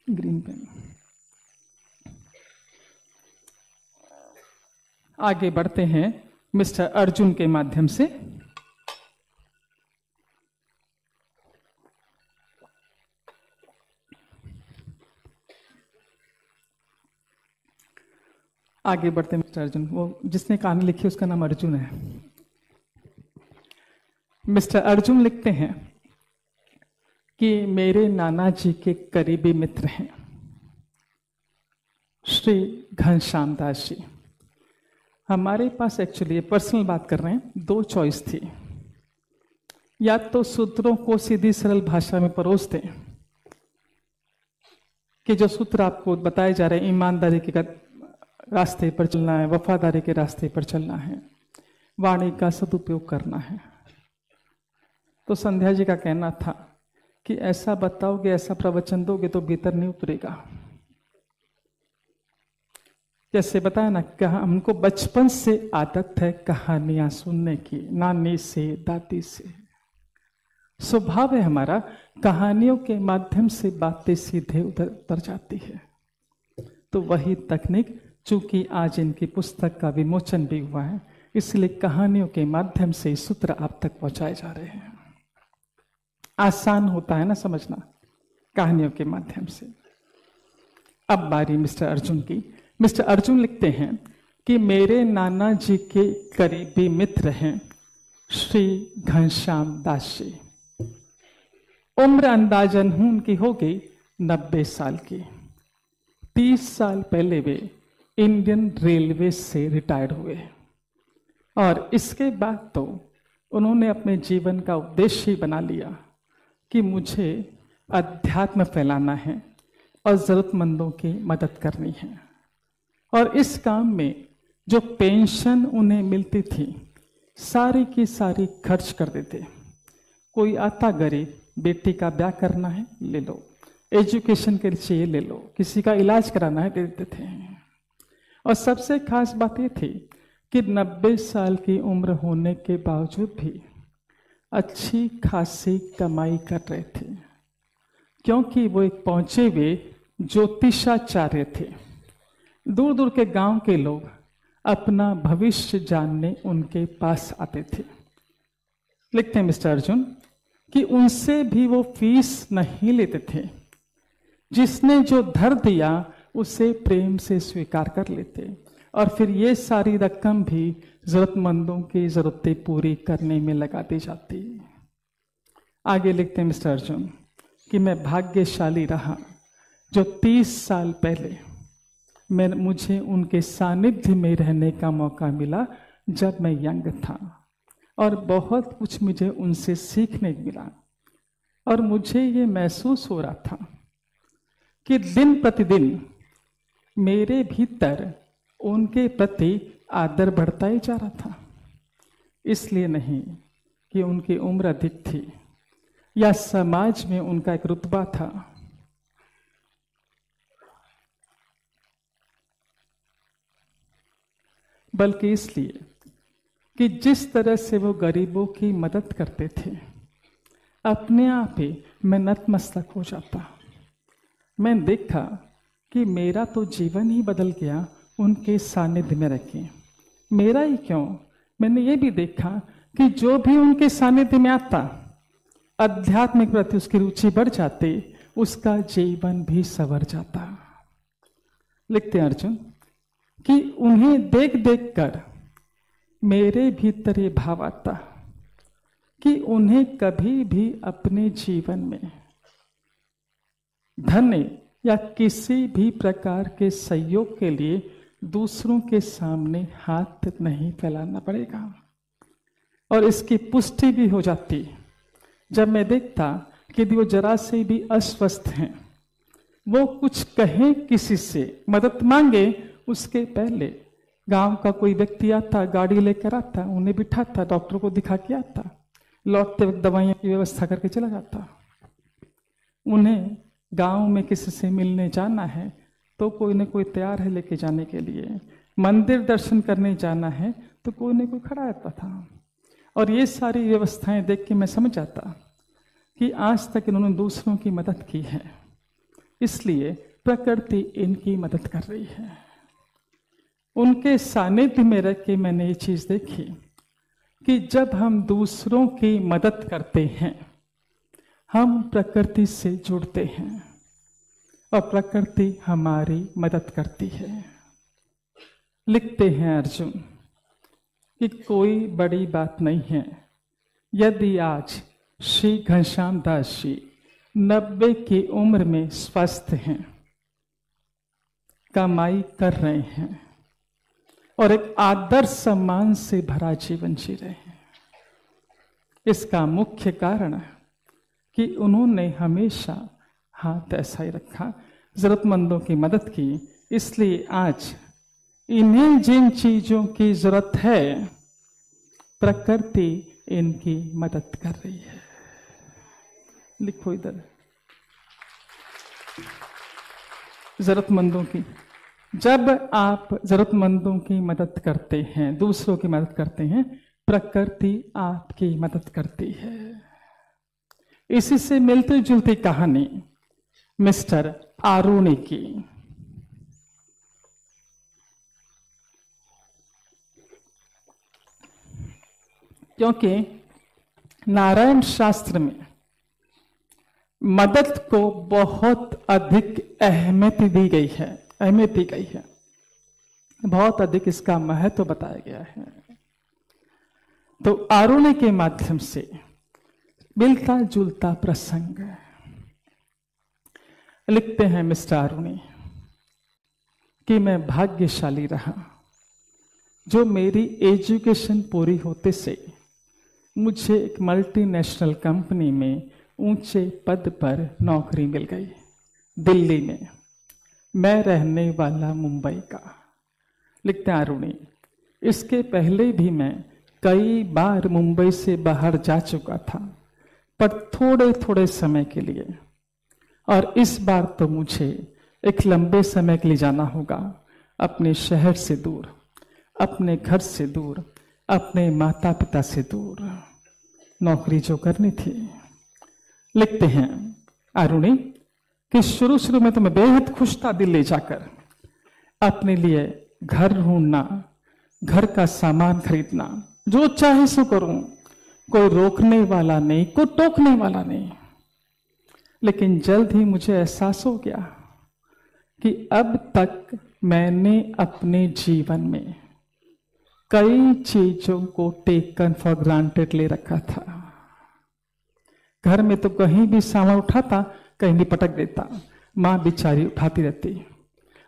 Green pen. आगे बढ़ते हैं मिस्टर अर्जुन के माध्यम से। आगे बढ़ते हैं मिस्टर अर्जुन। वो जिसने कहानी लिखी उसका नाम अर्जुन है। मिस्टर अर्जुन लिखते हैं कि मेरे नाना जी के करीबी मित्र हैं श्री घनश्याम दास जी। हमारे पास एक्चुअली पर्सनल बात कर रहे हैं, दो चॉइस थी। या तो सूत्रों को सीधी सरल भाषा में परोस दें कि जो सूत्र आपको बताए जा रहे हैं, ईमानदारी के रास्ते पर चलना है, वफादारी के रास्ते पर चलना है, वाणी का सदुपयोग करना है। तो संध्या जी का कहना था कि ऐसा बताओगे, ऐसा प्रवचन दोगे तो भीतर नहीं उतरेगा। जैसे बताया ना, कहा हमको बचपन से आदत है कहानियां सुनने की, नानी से दादी से। स्वभाव है हमारा, कहानियों के माध्यम से बातें सीधे उतर जाती है। तो वही तकनीक, चूंकि आज इनकी पुस्तक का विमोचन भी हुआ है, इसलिए कहानियों के माध्यम से सूत्र आप तक पहुंचाए जा रहे हैं। आसान होता है ना समझना, कहानियों के माध्यम से। अब बारी मिस्टर अर्जुन की। मिस्टर अर्जुन लिखते हैं कि मेरे नाना जी के करीबी मित्र हैं श्री घनश्याम दास जी। उम्र अंदाजन उनकी हो गई 90 साल की। 30 साल पहले वे इंडियन रेलवे से रिटायर्ड हुए और इसके बाद तो उन्होंने अपने जीवन का उद्देश्य ही बना लिया कि मुझे अध्यात्म फैलाना है और जरूरतमंदों की मदद करनी है। और इस काम में जो पेंशन उन्हें मिलती थी सारी की सारी खर्च कर देते। कोई आता गरीब, बेटी का ब्याह करना है ले लो, एजुकेशन के लिए चाहिए ले लो, किसी का इलाज कराना है दे देते थे। और सबसे खास बात ये थी कि 90 साल की उम्र होने के बावजूद भी अच्छी खासी कमाई कर रहे थे, क्योंकि वो एक पहुंचे हुए ज्योतिषाचार्य थे। दूर दूर के गांव के लोग अपना भविष्य जानने उनके पास आते थे। लिखते हैं मिस्टर अर्जुन कि उनसे भी वो फीस नहीं लेते थे, जिसने जो धर दिया उसे प्रेम से स्वीकार कर लेते और फिर ये सारी रकम भी जरूरतमंदों की जरूरतें पूरी करने में लगा दी जाती। आगे लिखते हैं मिस्टर अर्जुन कि मैं भाग्यशाली रहा जो 30 साल पहले मुझे उनके सानिध्य में रहने का मौका मिला जब मैं यंग था, और बहुत कुछ मुझे उनसे सीखने मिला। और मुझे ये महसूस हो रहा था कि दिन प्रतिदिन मेरे भीतर उनके प्रति आदर बढ़ता ही जा रहा था। इसलिए नहीं कि उनकी उम्र अधिक थी या समाज में उनका एक रुतबा था, बल्कि इसलिए कि जिस तरह से वो गरीबों की मदद करते थे, अपने आप ही मैं नतमस्तक हो जाता। मैं देखा कि मेरा तो जीवन ही बदल गया उनके सानिध्य में रखे। मेरा ही क्यों, मैंने ये भी देखा कि जो भी उनके सानिध्य में आता, आध्यात्मिक प्रति उसकी रुचि बढ़ जाती, उसका जीवन भी संवर जाता। लिखते हैं अर्जुन कि उन्हें देख देख कर मेरे भीतर ये भाव आता कि उन्हें कभी भी अपने जीवन में धन या किसी भी प्रकार के सहयोग के लिए दूसरों के सामने हाथ नहीं फैलाना पड़ेगा। और इसकी पुष्टि भी हो जाती जब मैं देखता कि यदि वो जरा से भी अस्वस्थ हैं, वो कुछ कहें, किसी से मदद मांगे, उसके पहले गांव का कोई व्यक्ति आता, गाड़ी लेकर आता, उन्हें बिठाता, डॉक्टर को दिखा के आता, लौटते वक्त दवाइयाँ की व्यवस्था करके चला जाता। उन्हें गांव में किसी से मिलने जाना है तो कोई न कोई तैयार है लेके जाने के लिए, मंदिर दर्शन करने जाना है तो कोई न कोई खड़ा रहता था। और ये सारी व्यवस्थाएं देख के मैं समझ जाता कि आज तक इन्होंने दूसरों की मदद की है, इसलिए प्रकृति इनकी मदद कर रही है। उनके सानिध्य में रह के मैंने ये चीज़ देखी कि जब हम दूसरों की मदद करते हैं, हम प्रकृति से जुड़ते हैं और प्रकृति हमारी मदद करती है। लिखते हैं अर्जुन कि कोई बड़ी बात नहीं है यदि आज श्री घनश्याम दास जी 90 की उम्र में स्वस्थ हैं, कमाई कर रहे हैं और एक आदर सम्मान से भरा जीवन जी रहे हैं। इसका मुख्य कारण है कि उन्होंने हमेशा हाथ ऐसा ही रखा, जरूरतमंदों की मदद की। इसलिए आज इन्हें जिन चीजों की जरूरत है, प्रकृति इनकी मदद कर रही है। लिखो इधर, जरूरतमंदों की। जब आप जरूरतमंदों की मदद करते हैं, दूसरों की मदद करते हैं, प्रकृति आपकी मदद करती है। इसी से मिलती जुलती कहानी मिस्टर आरुणि की। क्योंकि नारायण शास्त्र में मदद को बहुत अधिक अहमियत दी गई है, बहुत अधिक इसका महत्व बताया गया है। तो आरुणि के माध्यम से मिलता जुलता प्रसंग लिखते हैं मिस्टर आरुणि कि मैं भाग्यशाली रहा जो मेरी एजुकेशन पूरी होते से मुझे एक मल्टीनेशनल कंपनी में ऊंचे पद पर नौकरी मिल गई दिल्ली में। मैं रहने वाला मुंबई का। लिखते हैं आरुणि, इसके पहले भी मैं कई बार मुंबई से बाहर जा चुका था, पर थोड़े थोड़े समय के लिए, और इस बार तो मुझे एक लंबे समय के लिए जाना होगा, अपने शहर से दूर, अपने घर से दूर, अपने माता पिता से दूर, नौकरी जो करनी थी। लिखते हैं आरुणि कि शुरू शुरू में तो मैं बेहद खुश था दिल्ली जाकर, अपने लिए घर ढूंढना, घर का सामान खरीदना, जो चाहे सो करूं, कोई रोकने वाला नहीं, कोई टोकने वाला नहीं। लेकिन जल्द ही मुझे एहसास हो गया कि अब तक मैंने अपने जीवन में कई चीजों को टेकन फॉर ग्रांटेड ले रखा था। घर में तो कहीं भी सामान उठाता, कहीं भी पटक देता, माँ बेचारी उठाती रहती,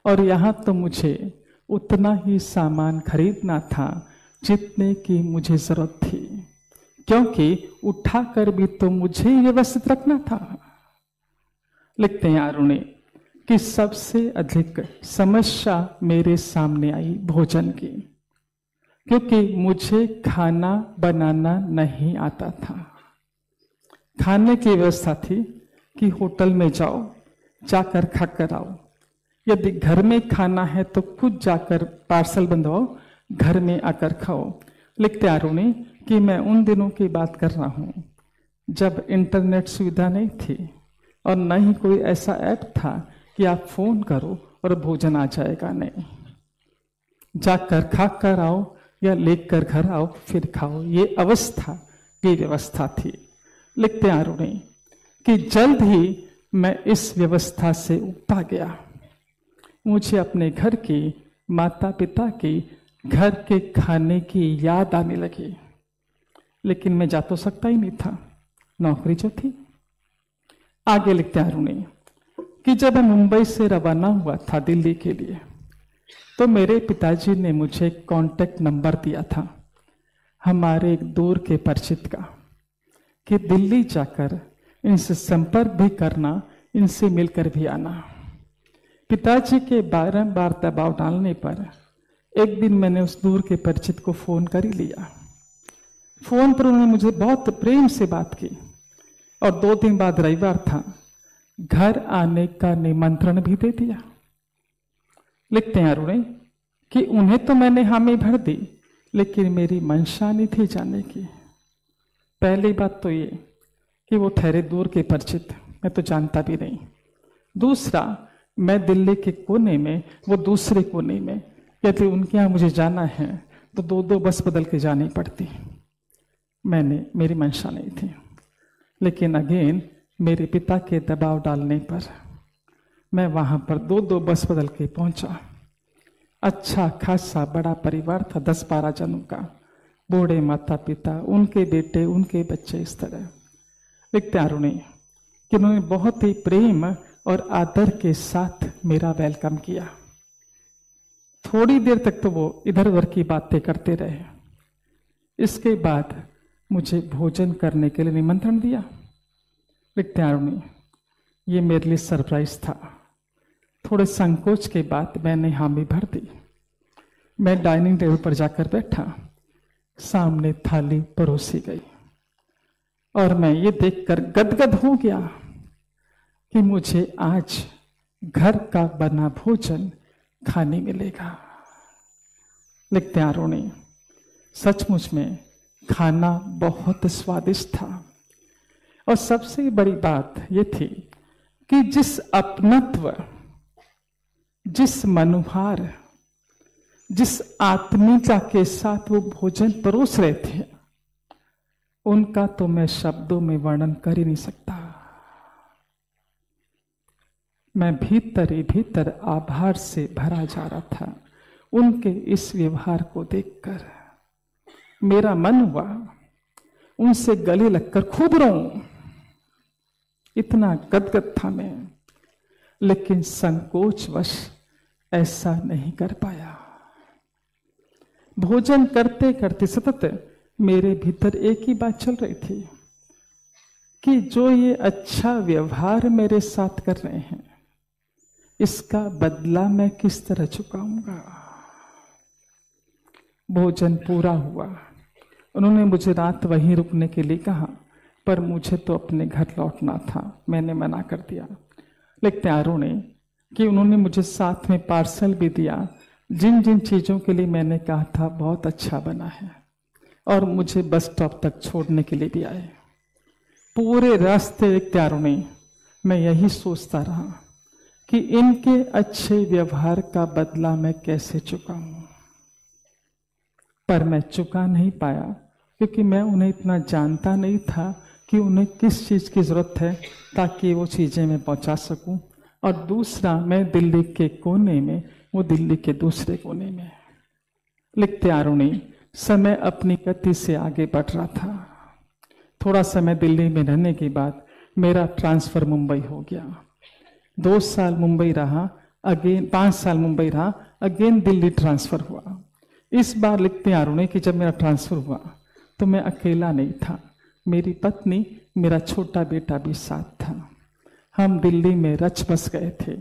और यहाँ तो मुझे उतना ही सामान खरीदना था जितने की मुझे जरूरत थी, क्योंकि उठाकर भी तो मुझे व्यवस्थित रखना था। लिखते हैं आरुणि कि सबसे अधिक समस्या मेरे सामने आई भोजन की, क्योंकि मुझे खाना बनाना नहीं आता था। खाने की व्यवस्था थी कि होटल में जाओ, जाकर खाकर आओ, यदि घर में खाना है तो खुद जाकर पार्सल बंधवाओ, घर में आकर खाओ। लिखते आरुणि कि मैं उन दिनों की बात कर रहा हूँ जब इंटरनेट सुविधा नहीं थी और न ही कोई ऐसा ऐप था कि आप फोन करो और भोजन आ जाएगा। नहीं, जाकर खाकर आओ या लेकर घर आओ फिर खाओ, ये अवस्था की व्यवस्था थी। लिखते आरुणि कि जल्द ही मैं इस व्यवस्था से उबता गया। मुझे अपने घर की, माता पिता की, घर के खाने की याद आने लगी, लेकिन मैं जा तो सकता ही नहीं था, नौकरी जो थी। आगे लिखते आरुणि कि जब मैं मुंबई से रवाना हुआ था दिल्ली के लिए, तो मेरे पिताजी ने मुझे कांटेक्ट नंबर दिया था हमारे एक दूर के परिचित का, कि दिल्ली जाकर इनसे संपर्क भी करना, इनसे मिलकर भी आना। पिताजी के बारंबार दबाव डालने पर एक दिन मैंने उस दूर के परिचित को फोन कर ही लिया। फोन पर उन्होंने मुझे बहुत प्रेम से बात की और 2 दिन बाद रविवार था, घर आने का निमंत्रण भी दे दिया। लिखते हैं अरुण कि उन्हें तो मैंने हामी भर दी, लेकिन मेरी मंशा नहीं थी जाने की। पहली बात तो ये कि वो ठहरे दूर के परिचित, मैं तो जानता भी नहीं। दूसरा, मैं दिल्ली के कोने में, वो दूसरे कोने में, यदि उनके यहाँ मुझे जाना है तो 2-2 बस बदल के जानी पड़ती। मेरी मंशा नहीं थी, लेकिन अगेन मेरे पिता के दबाव डालने पर मैं वहाँ पर 2-2 बस बदल के पहुँचा। अच्छा खासा बड़ा परिवार था, 10-12 जनों का, बूढ़े माता पिता, उनके बेटे, उनके बच्चे, इस तरह। लिखते अरुणी कि उन्होंने बहुत ही प्रेम और आदर के साथ मेरा वेलकम किया। थोड़ी देर तक तो वो इधर उधर की बातें करते रहे। इसके बाद मुझे भोजन करने के लिए निमंत्रण दिया। लिखते अरुणी, ये मेरे लिए सरप्राइज था। थोड़े संकोच के बाद मैंने हामी भर दी। मैं डाइनिंग टेबल पर जाकर बैठा, सामने थाली परोसी गई और मैं ये देखकर गदगद हो गया कि मुझे आज घर का बना भोजन खाने मिलेगा। लिखते हैं अरुणी, सचमुच में खाना बहुत स्वादिष्ट था और सबसे बड़ी बात यह थी कि जिस अपनत्व, जिस मनुभार, जिस आत्मीयता के साथ वो भोजन परोस रहे थे, उनका तो मैं शब्दों में वर्णन कर ही नहीं सकता। मैं भीतर ही भीतर आभार से भरा जा रहा था उनके इस व्यवहार को देखकर। मेरा मन हुआ उनसे गले लगकर खूब रोऊं, इतना गदगद था मैं, लेकिन संकोचवश ऐसा नहीं कर पाया। भोजन करते करते सतत मेरे भीतर एक ही बात चल रही थी कि जो ये अच्छा व्यवहार मेरे साथ कर रहे हैं, इसका बदला मैं किस तरह चुकाऊंगा। भोजन पूरा हुआ। उन्होंने मुझे रात वहीं रुकने के लिए कहा, पर मुझे तो अपने घर लौटना था। मैंने मना कर दिया। लिखते अरुण कि उन्होंने मुझे साथ में पार्सल भी दिया, जिन जिन चीज़ों के लिए मैंने कहा था बहुत अच्छा बना है, और मुझे बस स्टॉप तक छोड़ने के लिए भी आए। पूरे रास्ते लिखते अरुण मैं यही सोचता रहा कि इनके अच्छे व्यवहार का बदला मैं कैसे चुकाऊं, पर मैं चुका नहीं पाया, क्योंकि मैं उन्हें इतना जानता नहीं था कि उन्हें किस चीज़ की ज़रूरत है ताकि वो चीज़ें मैं पहुंचा सकूं। और दूसरा, मैं दिल्ली के कोने में, वो दिल्ली के दूसरे कोने में। लिखते अरुणी समय अपनी गति से आगे बढ़ रहा था। थोड़ा समय दिल्ली में रहने के बाद मेरा ट्रांसफ़र मुंबई हो गया। 2 साल मुंबई रहा, अगेन 5 साल मुंबई रहा, अगेन दिल्ली ट्रांसफ़र हुआ। इस बार लिखते अरुण कि जब मेरा ट्रांसफ़र हुआ तो मैं अकेला नहीं था, मेरी पत्नी, मेरा छोटा बेटा भी साथ था। हम दिल्ली में रच बस गए थे।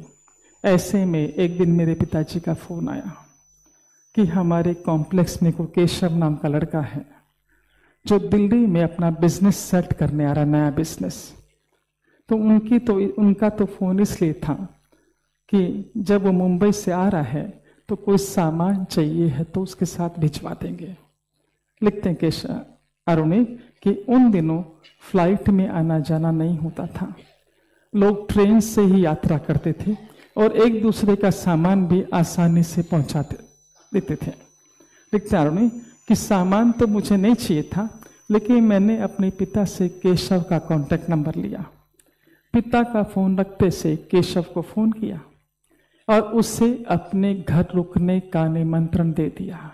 ऐसे में एक दिन मेरे पिताजी का फ़ोन आया कि हमारे कॉम्प्लेक्स में कोई केशव नाम का लड़का है जो दिल्ली में अपना बिजनेस सेट करने आ रहा, नया बिजनेस। तो उनका तो फ़ोन इसलिए था कि जब वो मुंबई से आ रहा है तो कोई सामान चाहिए है तो उसके साथ भिजवा देंगे। लिखते हैं केशव अरुण कि उन दिनों फ्लाइट में आना जाना नहीं होता था, लोग ट्रेन से ही यात्रा करते थे और एक दूसरे का सामान भी आसानी से पहुंचा देते थे। लिखते अरुण कि सामान तो मुझे नहीं चाहिए था, लेकिन मैंने अपने पिता से केशव का कांटेक्ट नंबर लिया। पिता का फ़ोन रखते से केशव को फ़ोन किया और उसे अपने घर रुकने का निमंत्रण दे दिया।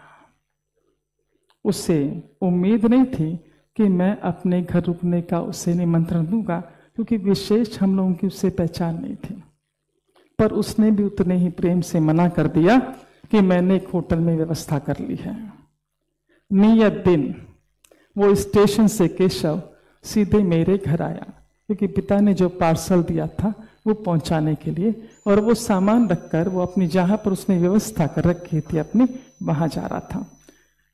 उसे उम्मीद नहीं थी कि मैं अपने घर रुकने का उसे निमंत्रण दूंगा, क्योंकि विशेष हम लोगों की उससे पहचान नहीं थी। पर उसने भी उतने ही प्रेम से मना कर दिया कि मैंने एक होटल में व्यवस्था कर ली है। नियत दिन वो स्टेशन से केशव सीधे मेरे घर आया, क्योंकि पिता ने जो पार्सल दिया था वो पहुंचाने के लिए, और वो सामान रखकर वो अपनी जहां पर उसने व्यवस्था कर रखी थी अपनी, वहां जा रहा था।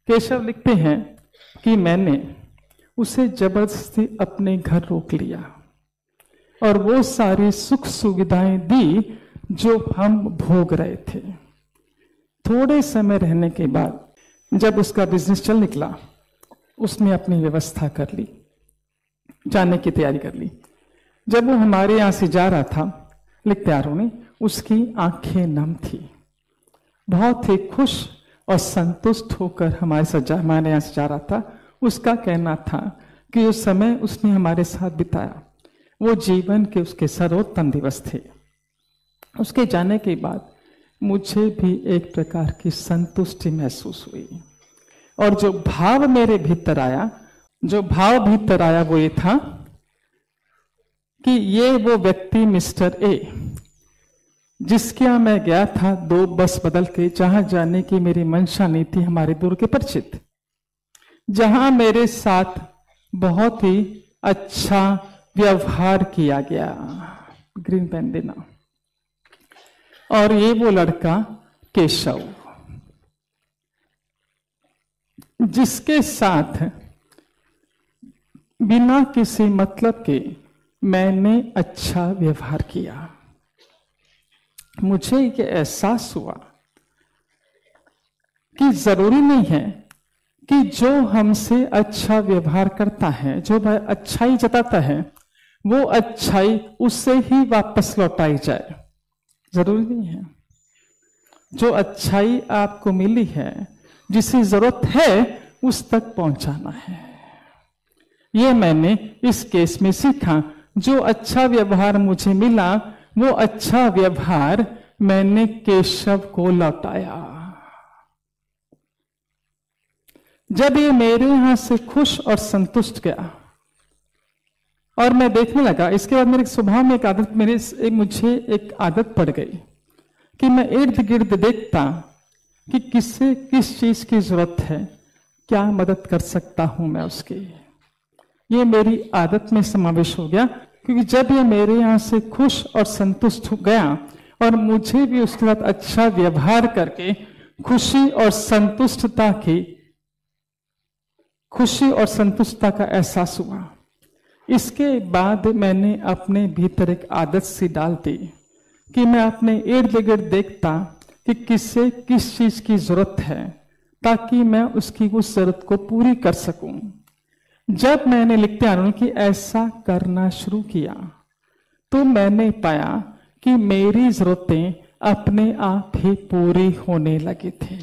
केशव लिखते हैं कि मैंने उसे जबरदस्ती अपने घर रोक लिया और वो सारी सुख सुविधाएं दी जो हम भोग रहे थे। थोड़े समय रहने के बाद जब उसका बिजनेस चल निकला, उसने अपनी व्यवस्था कर ली, जाने की तैयारी कर ली। जब वो हमारे यहाँ से जा रहा था, लिखते आरोने, उसकी आंखें नम थी, बहुत ही खुश और संतुष्ट होकर हमारे यहाँ से जा रहा था। उसका कहना था कि उस समय उसने हमारे साथ बिताया वो जीवन के उसके सर्वोत्तम दिवस थे। उसके जाने के बाद मुझे भी एक प्रकार की संतुष्टि महसूस हुई, और जो भाव मेरे भीतर आया वो ये था कि ये वो व्यक्ति मिस्टर ए जिसके यहाँ मैं गया था 2 बस बदल के, जहां जाने की मेरी मंशा नहीं थी, हमारे दूर के परिचित, जहां मेरे साथ बहुत ही अच्छा व्यवहार किया गया। ग्रीन पेन देना। और ये वो लड़का केशव जिसके साथ बिना किसी मतलब के मैंने अच्छा व्यवहार किया। मुझे ये एहसास हुआ कि जरूरी नहीं है कि जो हमसे अच्छा व्यवहार करता है, जो अच्छाई जताता है, वो अच्छाई उससे ही वापस लौटाई जाए। जरूरी नहीं है। जो अच्छाई आपको मिली है, जिसकी जरूरत है, उस तक पहुंचाना है। ये मैंने इस केस में सीखा। जो अच्छा व्यवहार मुझे मिला, वो अच्छा व्यवहार मैंने केशव को लौटाया। जब ये मेरे यहां से खुश और संतुष्ट गया और मैं देखने लगा, इसके बाद मेरे स्वभाव में मुझे एक आदत पड़ गई कि मैं इर्द गिर्द देखता कि किससे किस चीज की जरूरत है, क्या मदद कर सकता हूं मैं उसकी। ये मेरी आदत में समावेश हो गया, क्योंकि जब ये मेरे यहां से खुश और संतुष्ट हो गया और मुझे भी उसके साथ अच्छा व्यवहार करके खुशी और संतुष्टता का एहसास हुआ। इसके बाद मैंने अपने भीतर एक आदत सी डाल दी कि मैं अपने इर्द गिर्द देखता कि किससे किस चीज की जरूरत है, ताकि मैं उसकी उस जरूरत को पूरी कर सकूं। जब मैंने लिखते आनंद कि ऐसा करना शुरू किया, तो मैंने पाया कि मेरी जरूरतें अपने आप ही पूरी होने लगी थी।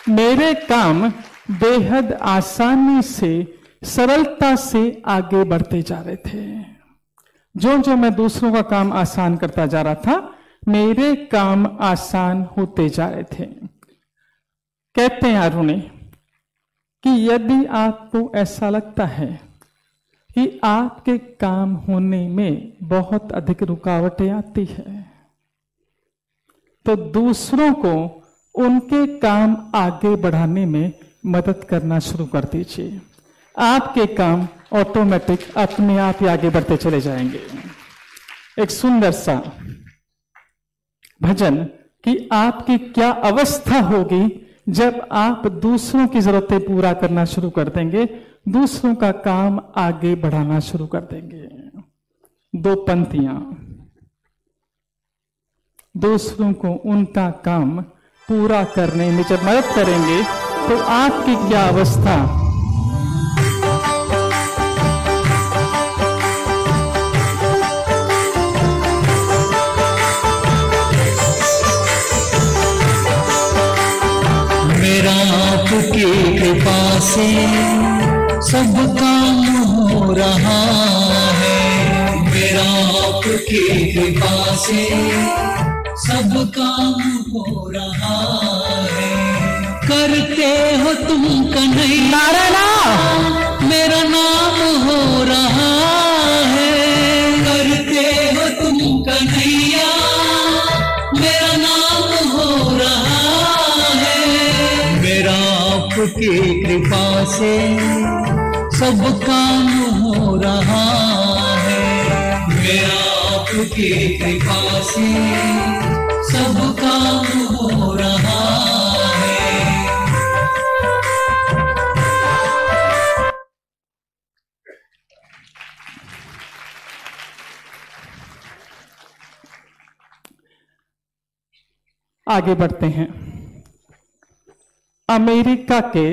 मेरे काम बेहद आसानी से, सरलता से आगे बढ़ते जा रहे थे। जो मैं दूसरों का काम आसान करता जा रहा था, मेरे काम आसान होते जा रहे थे। कहते हैं अरुणे कि यदि आपको ऐसा लगता है कि आपके काम होने में बहुत अधिक रुकावटें आती है, तो दूसरों को उनके काम आगे बढ़ाने में मदद करना शुरू कर दीजिए। आपके काम ऑटोमेटिक अपने आप ही आगे बढ़ते चले जाएंगे। एक सुंदर सा भजन कि आपकी क्या अवस्था होगी जब आप दूसरों की जरूरतें पूरा करना शुरू कर देंगे, दूसरों का काम आगे बढ़ाना शुरू कर देंगे। 2 पंक्तियां। दूसरों को उनका काम पूरा करने में जब मदद करेंगे, तो आपकी क्या अवस्था।
मेरा आपकी कृपा से सब काम हो रहा है। मेरा आपकी कृपा से सब काम हो रहा है। करते हो तुम कन्हैया, मेरा नाम हो रहा है। करते हो तुम कन्हैया, मेरा नाम हो रहा है। मेरा आपकी कृपा से सब काम हो रहा है। मेरा आपकी कृपा से सब काम हो रहा है।
आगे बढ़ते हैं। अमेरिका के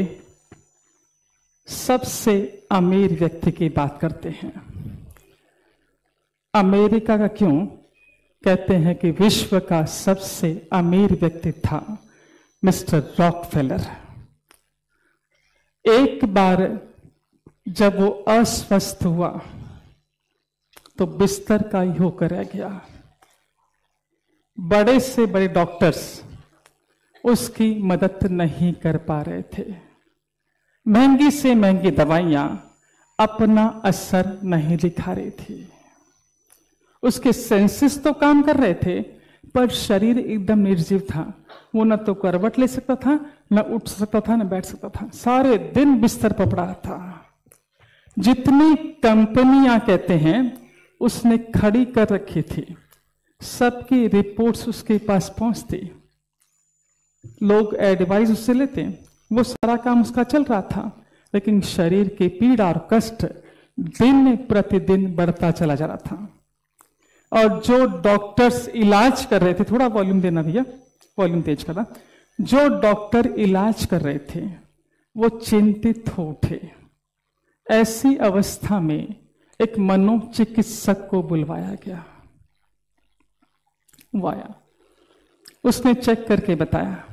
सबसे अमीर व्यक्ति की बात करते हैं। अमेरिका का क्यों कहते हैं कि विश्व का सबसे अमीर व्यक्ति था मिस्टर रॉकफेलर। एक बार जब वो अस्वस्थ हुआ तो बिस्तर का ही होकर रह गया। बड़े से बड़े डॉक्टर्स उसकी मदद नहीं कर पा रहे थे। महंगी से महंगी दवाइयां अपना असर नहीं दिखा रही थी। उसके सेंसेस तो काम कर रहे थे पर शरीर एकदम निर्जीव था। वो न तो करवट ले सकता था, न उठ सकता था, न बैठ सकता था। सारे दिन बिस्तर पर पड़ा था। जितनी कंपनियां कहते हैं उसने खड़ी कर रखी थी, सबकी रिपोर्ट्स उसके पास पहुंचती, लोग एडवाइस उससे लेते, वो सारा काम उसका चल रहा था। लेकिन शरीर की पीड़ा और कष्ट दिन प्रतिदिन बढ़ता चला जा रहा था। और जो डॉक्टर्स इलाज कर रहे थे, थोड़ा वॉल्यूम देना भैया, वॉल्यूम तेज करना। जो डॉक्टर इलाज कर रहे थे वो चिंतित हो उठे। ऐसी अवस्था में एक मनोचिकित्सक को बुलवाया गया। वो आया, उसने चेक करके बताया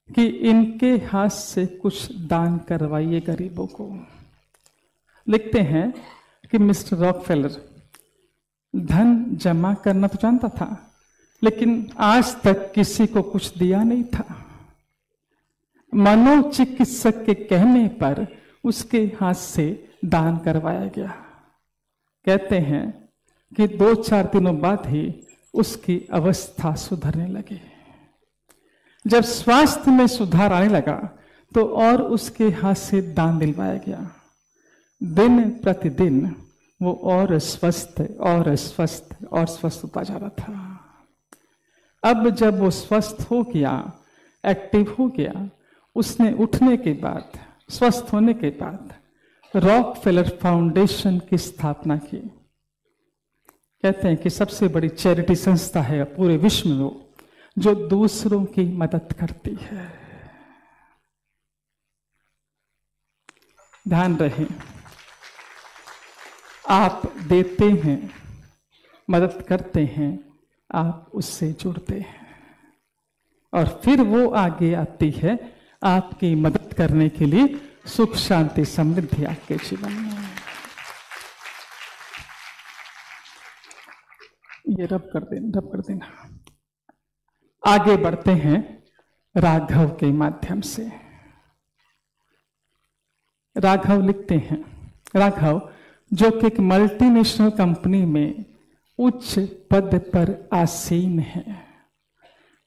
कि इनके हाथ से कुछ दान करवाइए गरीबों को। लिखते हैं कि मिस्टर रॉकफेलर धन जमा करना तो जानता था, लेकिन आज तक किसी को कुछ दिया नहीं था। मनोचिकित्सक के कहने पर उसके हाथ से दान करवाया गया। कहते हैं कि 2-4 दिनों बाद ही उसकी अवस्था सुधरने लगी। जब स्वास्थ्य में सुधार आने लगा तो और उसके हाथ से दान दिलवाया गया। दिन प्रतिदिन वो और स्वस्थ और स्वस्थ और स्वस्थ होता जा रहा था। अब जब वो स्वस्थ हो गया, एक्टिव हो गया, उसने उठने के बाद, स्वस्थ होने के बाद रॉकफेलर फाउंडेशन की स्थापना की। कहते हैं कि सबसे बड़ी चैरिटी संस्था है पूरे विश्व में वो, जो दूसरों की मदद करती है। ध्यान रहे, आप देते हैं, मदद करते हैं, आप उससे जुड़ते हैं और फिर वो आगे आती है आपकी मदद करने के लिए। सुख शांति समृद्धि आपके जीवन में। ये रब कर देना। आगे बढ़ते हैं राघव के माध्यम से। राघव लिखते हैं, राघव जो कि एक मल्टीनेशनल कंपनी में उच्च पद पर आसीन है,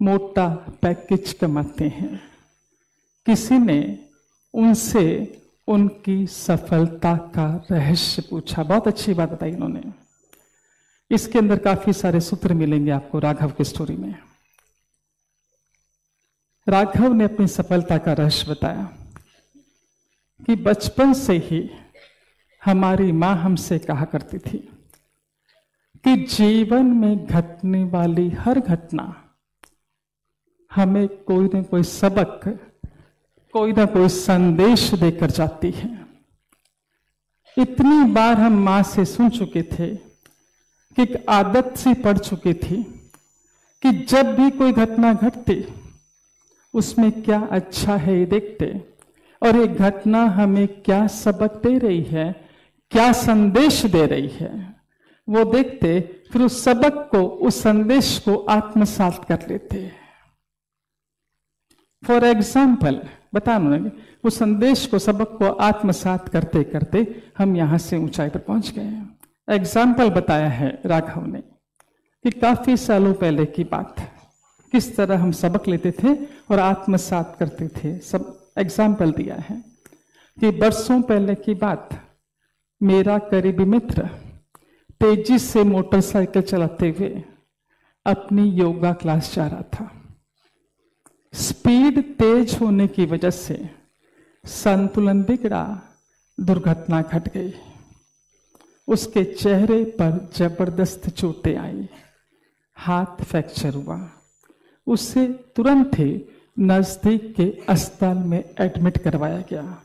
मोटा पैकेज कमाते हैं। किसी ने उनसे उनकी सफलता का रहस्य पूछा। बहुत अच्छी बात बताई इन्होंने। इसके अंदर काफी सारे सूत्र मिलेंगे आपको राघव की स्टोरी में। राघव ने अपनी सफलता का रहस्य बताया कि बचपन से ही हमारी मां हमसे कहा करती थी कि जीवन में घटने वाली हर घटना हमें कोई ना कोई सबक, कोई ना कोई संदेश देकर जाती है। इतनी बार हम मां से सुन चुके थे कि एक आदत सी पड़ चुकी थी कि जब भी कोई घटना घटती उसमें क्या अच्छा है ये देखते, और ये घटना हमें क्या सबक दे रही है, क्या संदेश दे रही है, वो देखते, फिर उस सबक को, उस संदेश को आत्मसात कर लेते। फॉर एग्जाम्पल बताना उन्होंने, उस संदेश को, सबक को आत्मसात करते करते हम यहां से ऊंचाई पर पहुंच गए हैं। एग्जाम्पल बताया है राघव ने कि काफी सालों पहले की बात, किस तरह हम सबक लेते थे और आत्मसात करते थे। सब एग्जाम्पल दिया है कि बरसों पहले की बात, मेरा करीबी मित्र तेजी से मोटरसाइकिल चलाते हुए अपनी योगा क्लास जा रहा था। स्पीड तेज होने की वजह से संतुलन बिगड़ा, दुर्घटना घट गई। उसके चेहरे पर जबरदस्त चोटें आई, हाथ फ्रैक्चर हुआ। उसे तुरंत ही नजदीक के अस्पताल में एडमिट करवाया गया।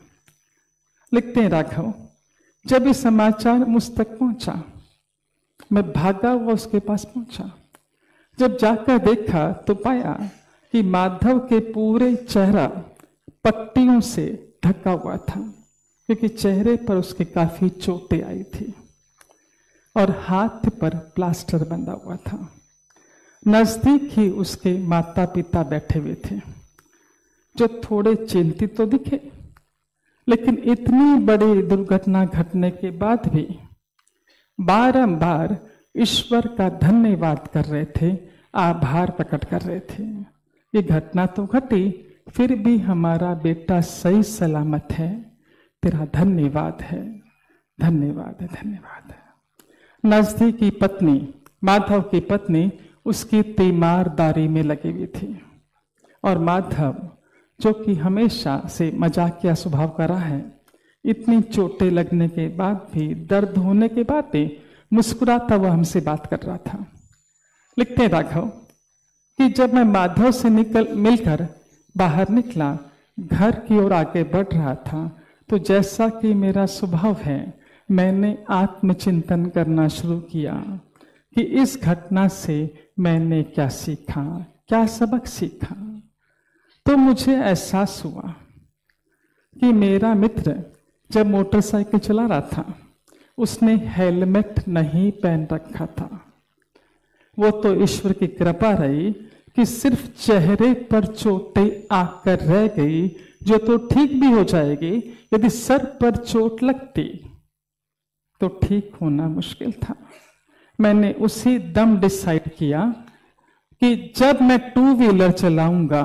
लिखते हैं राघव, जब ये समाचार मुझ तक पहुंचा, मैं भागा हुआ उसके पास पहुंचा। जब जाकर देखा तो पाया कि माधव के पूरे चेहरा पट्टियों से ढका हुआ था, क्योंकि चेहरे पर उसके काफी चोटें आई थी और हाथ पर प्लास्टर बंधा हुआ था। नजदीक ही उसके माता पिता बैठे हुए थे, जो थोड़े चिंतित तो दिखे, लेकिन इतनी बड़ी दुर्घटना घटने के बाद भी बारंबार ईश्वर का धन्यवाद कर रहे थे, आभार प्रकट कर रहे थे। ये घटना तो घटी, फिर भी हमारा बेटा सही सलामत है, तेरा धन्यवाद है, धन्यवाद है, धन्यवाद है। नजदीकी पत्नी, माधव की पत्नी, उसकी तीमारदारी में लगी हुई थी और माधव, जो कि हमेशा से मजाकिया स्वभाव का रहा है, इतनी चोटें लगने के बाद भी, दर्द होने के बाद भी मुस्कुराता हुआ हमसे बात कर रहा था। लिखते हैं राघव कि जब मैं माधव से मिलकर बाहर निकला, घर की ओर आगे बढ़ रहा था, तो जैसा कि मेरा स्वभाव है, मैंने आत्मचिंतन करना शुरू किया कि इस घटना से मैंने क्या सीखा, क्या सबक सीखा। तो मुझे एहसास हुआ कि मेरा मित्र जब मोटरसाइकिल चला रहा था, उसने हेलमेट नहीं पहन रखा था। वो तो ईश्वर की कृपा रही कि सिर्फ चेहरे पर चोटें आकर रह गई, जो तो ठीक भी हो जाएगी। यदि सर पर चोट लगती तो ठीक होना मुश्किल था। मैंने उसी दम डिसाइड किया कि जब मैं 2 व्हीलर चलाऊंगा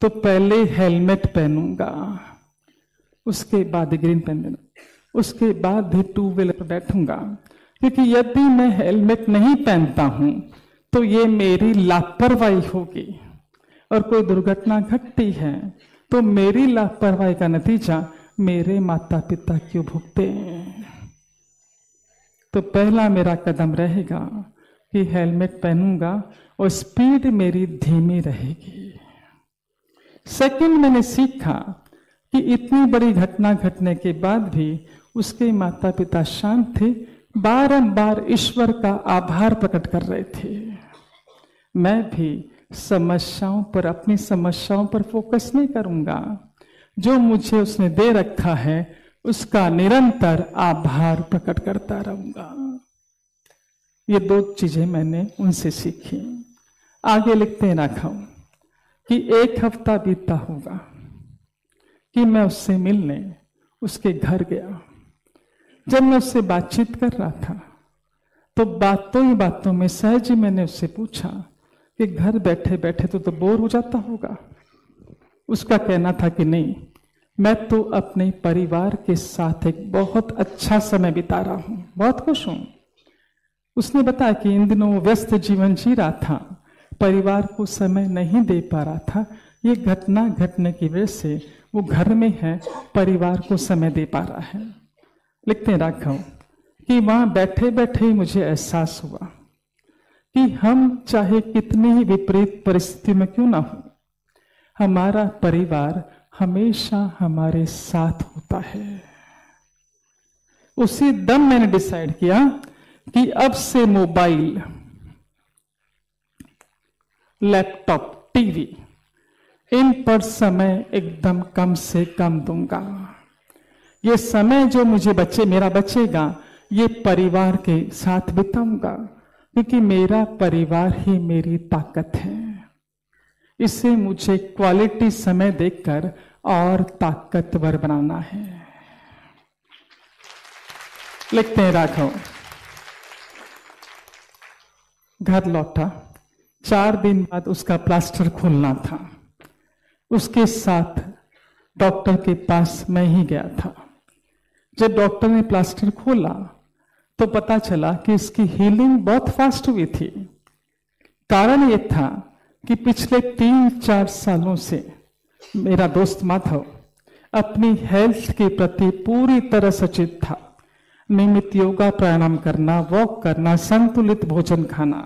तो पहले हेलमेट पहनूंगा, उसके बाद ग्रीन पहन देना, उसके बाद भी 2 व्हीलर पर बैठूंगा। क्योंकि यदि मैं हेलमेट नहीं पहनता हूं तो ये मेरी लापरवाही होगी, और कोई दुर्घटना घटती है तो मेरी लापरवाही का नतीजा मेरे माता पिता क्यों भुगते हैं। तो पहला मेरा कदम रहेगा कि हेलमेट पहनूंगा और स्पीड मेरी धीमी रहेगी। सेकंड, मैंने सीखा कि इतनी बड़ी घटना घटने के बाद भी उसके माता पिता शांत थे, बारंबार ईश्वर का आभार प्रकट कर रहे थे। मैं भी समस्याओं पर, अपनी समस्याओं पर फोकस नहीं करूंगा, जो मुझे उसने दे रखा है उसका निरंतर आभार प्रकट करता रहूंगा। ये 2 चीजें मैंने उनसे सीखी। आगे लिखते हैं राघव कि 1 हफ्ता बीता होगा कि मैं उससे मिलने उसके घर गया। जब मैं उससे बातचीत कर रहा था तो बातों ही बातों में सहज ही मैंने उससे पूछा कि घर बैठे बैठे तो बोर हो जाता होगा। उसका कहना था कि नहीं, मैं तो अपने परिवार के साथ एक बहुत अच्छा समय बिता रहा हूं, बहुत खुश हूं। उसने बताया कि इन दिनों वो व्यस्त जीवन जी रहा था, परिवार को समय नहीं दे पा रहा था। ये घटना घटने की वजह से वो घर में है, परिवार को समय दे पा रहा है। लिखते हैं राघव कि वहां बैठे बैठे ही मुझे एहसास हुआ कि हम चाहे कितनी ही विपरीत परिस्थिति में क्यों ना हो, हमारा परिवार हमेशा हमारे साथ होता है। उसी दम मैंने डिसाइड किया कि अब से मोबाइल, लैपटॉप, टीवी, इन पर समय एकदम कम से कम दूंगा। ये समय जो मुझे मेरा बचेगा, ये परिवार के साथ बिताऊंगा, क्योंकि मेरा परिवार ही मेरी ताकत है। इसे मुझे क्वालिटी समय देकर और ताकतवर बनाना है। लिखते हैं राघव, घर लौटा, 4 दिन बाद उसका प्लास्टर खोलना था। उसके साथ डॉक्टर के पास मैं ही गया था। जब डॉक्टर ने प्लास्टर खोला तो पता चला कि इसकी हीलिंग बहुत फास्ट हुई थी। कारण ये था कि पिछले 3-4 सालों से मेरा दोस्त माधव अपनी हेल्थ के प्रति पूरी तरह सचेत था। नियमित योगा प्राणायाम करना, वॉक करना, संतुलित भोजन खाना,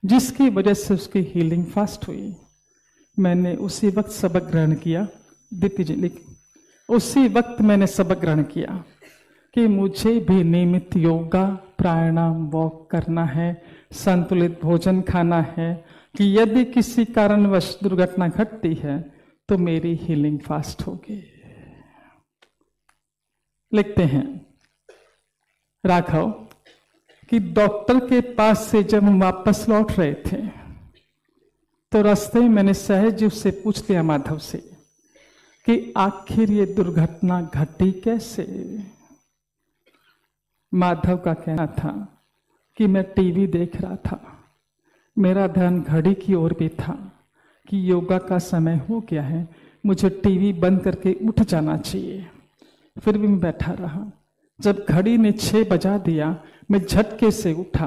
जिसकी वजह से उसकी हीलिंग फास्ट हुई। मैंने उसी वक्त सबक ग्रहण किया, दीप्ति जी लिख, उसी वक्त मैंने सबक ग्रहण किया कि मुझे भी नियमित योगा प्राणायाम वॉक करना है, संतुलित भोजन खाना है, कि यदि किसी कारणवश दुर्घटना घटती है तो मेरी हीलिंग फास्ट होगी। लिखते हैं राघव कि डॉक्टर के पास से जब हम वापस लौट रहे थे तो रास्ते में मैंने सहज उससे पूछ लिया, माधव से, कि आखिर ये दुर्घटना घटी कैसे। माधव का कहना था कि मैं टीवी देख रहा था, मेरा ध्यान घड़ी की ओर भी था कि योगा का समय हो गया है, मुझे टीवी बंद करके उठ जाना चाहिए। फिर भी मैं बैठा रहा। जब घड़ी ने 6 बजा दिया, मैं झटके से उठा,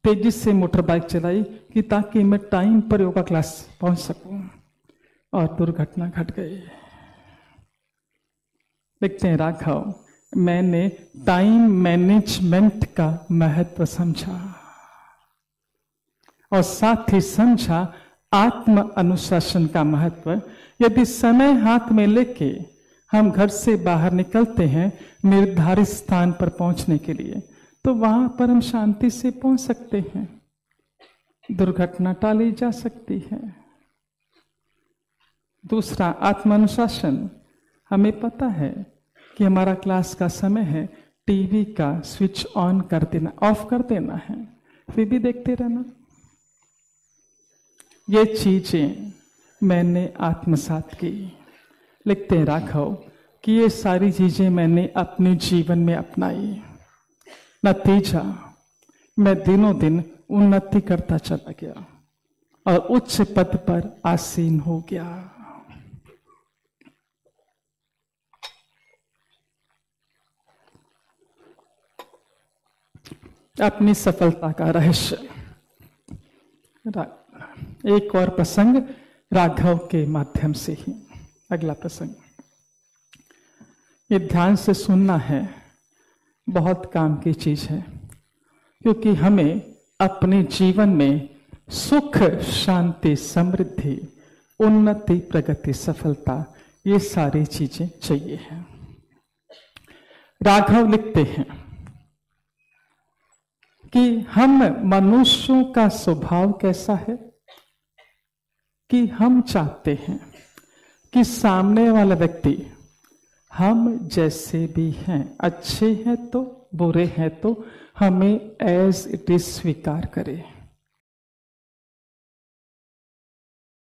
तेजी से मोटर बाइक चलाई कि ताकि मैं टाइम पर योगा क्लास पहुंच सकूं, और दुर्घटना घट गई। देखते हैं राघव, मैंने टाइम मैनेजमेंट का महत्व समझा और साथ ही समझा आत्म अनुशासन का महत्व। यदि समय हाथ में लेके हम घर से बाहर निकलते हैं निर्धारित स्थान पर पहुंचने के लिए, तो वहां पर हम शांति से पहुंच सकते हैं, दुर्घटना टाली जा सकती है। दूसरा, आत्मानुशासन। हमें पता है कि हमारा क्लास का समय है, टीवी का स्विच ऑन कर देना, ऑफ कर देना है, फिर भी देखते रहना। ये चीजें मैंने आत्मसात की। लिखते हैं राघव कि ये सारी चीजें मैंने अपने जीवन में अपनाई। नतीजा, मैं दिनों दिन उन्नति करता चला गया और उच्च पद पर आसीन हो गया। अपनी सफलता का रहस्य। एक और प्रसंग राघव के माध्यम से ही। अगला प्रसंग, ये ध्यान से सुनना है, बहुत काम की चीज है, क्योंकि हमें अपने जीवन में सुख, शांति, समृद्धि, उन्नति, प्रगति, सफलता, ये सारी चीजें चाहिए हैं। राघव लिखते हैं कि हम मनुष्यों का स्वभाव कैसा है कि हम चाहते हैं कि सामने वाला व्यक्ति हम जैसे भी हैं, अच्छे हैं तो बुरे हैं तो, हमें एज इट इज स्वीकार करे।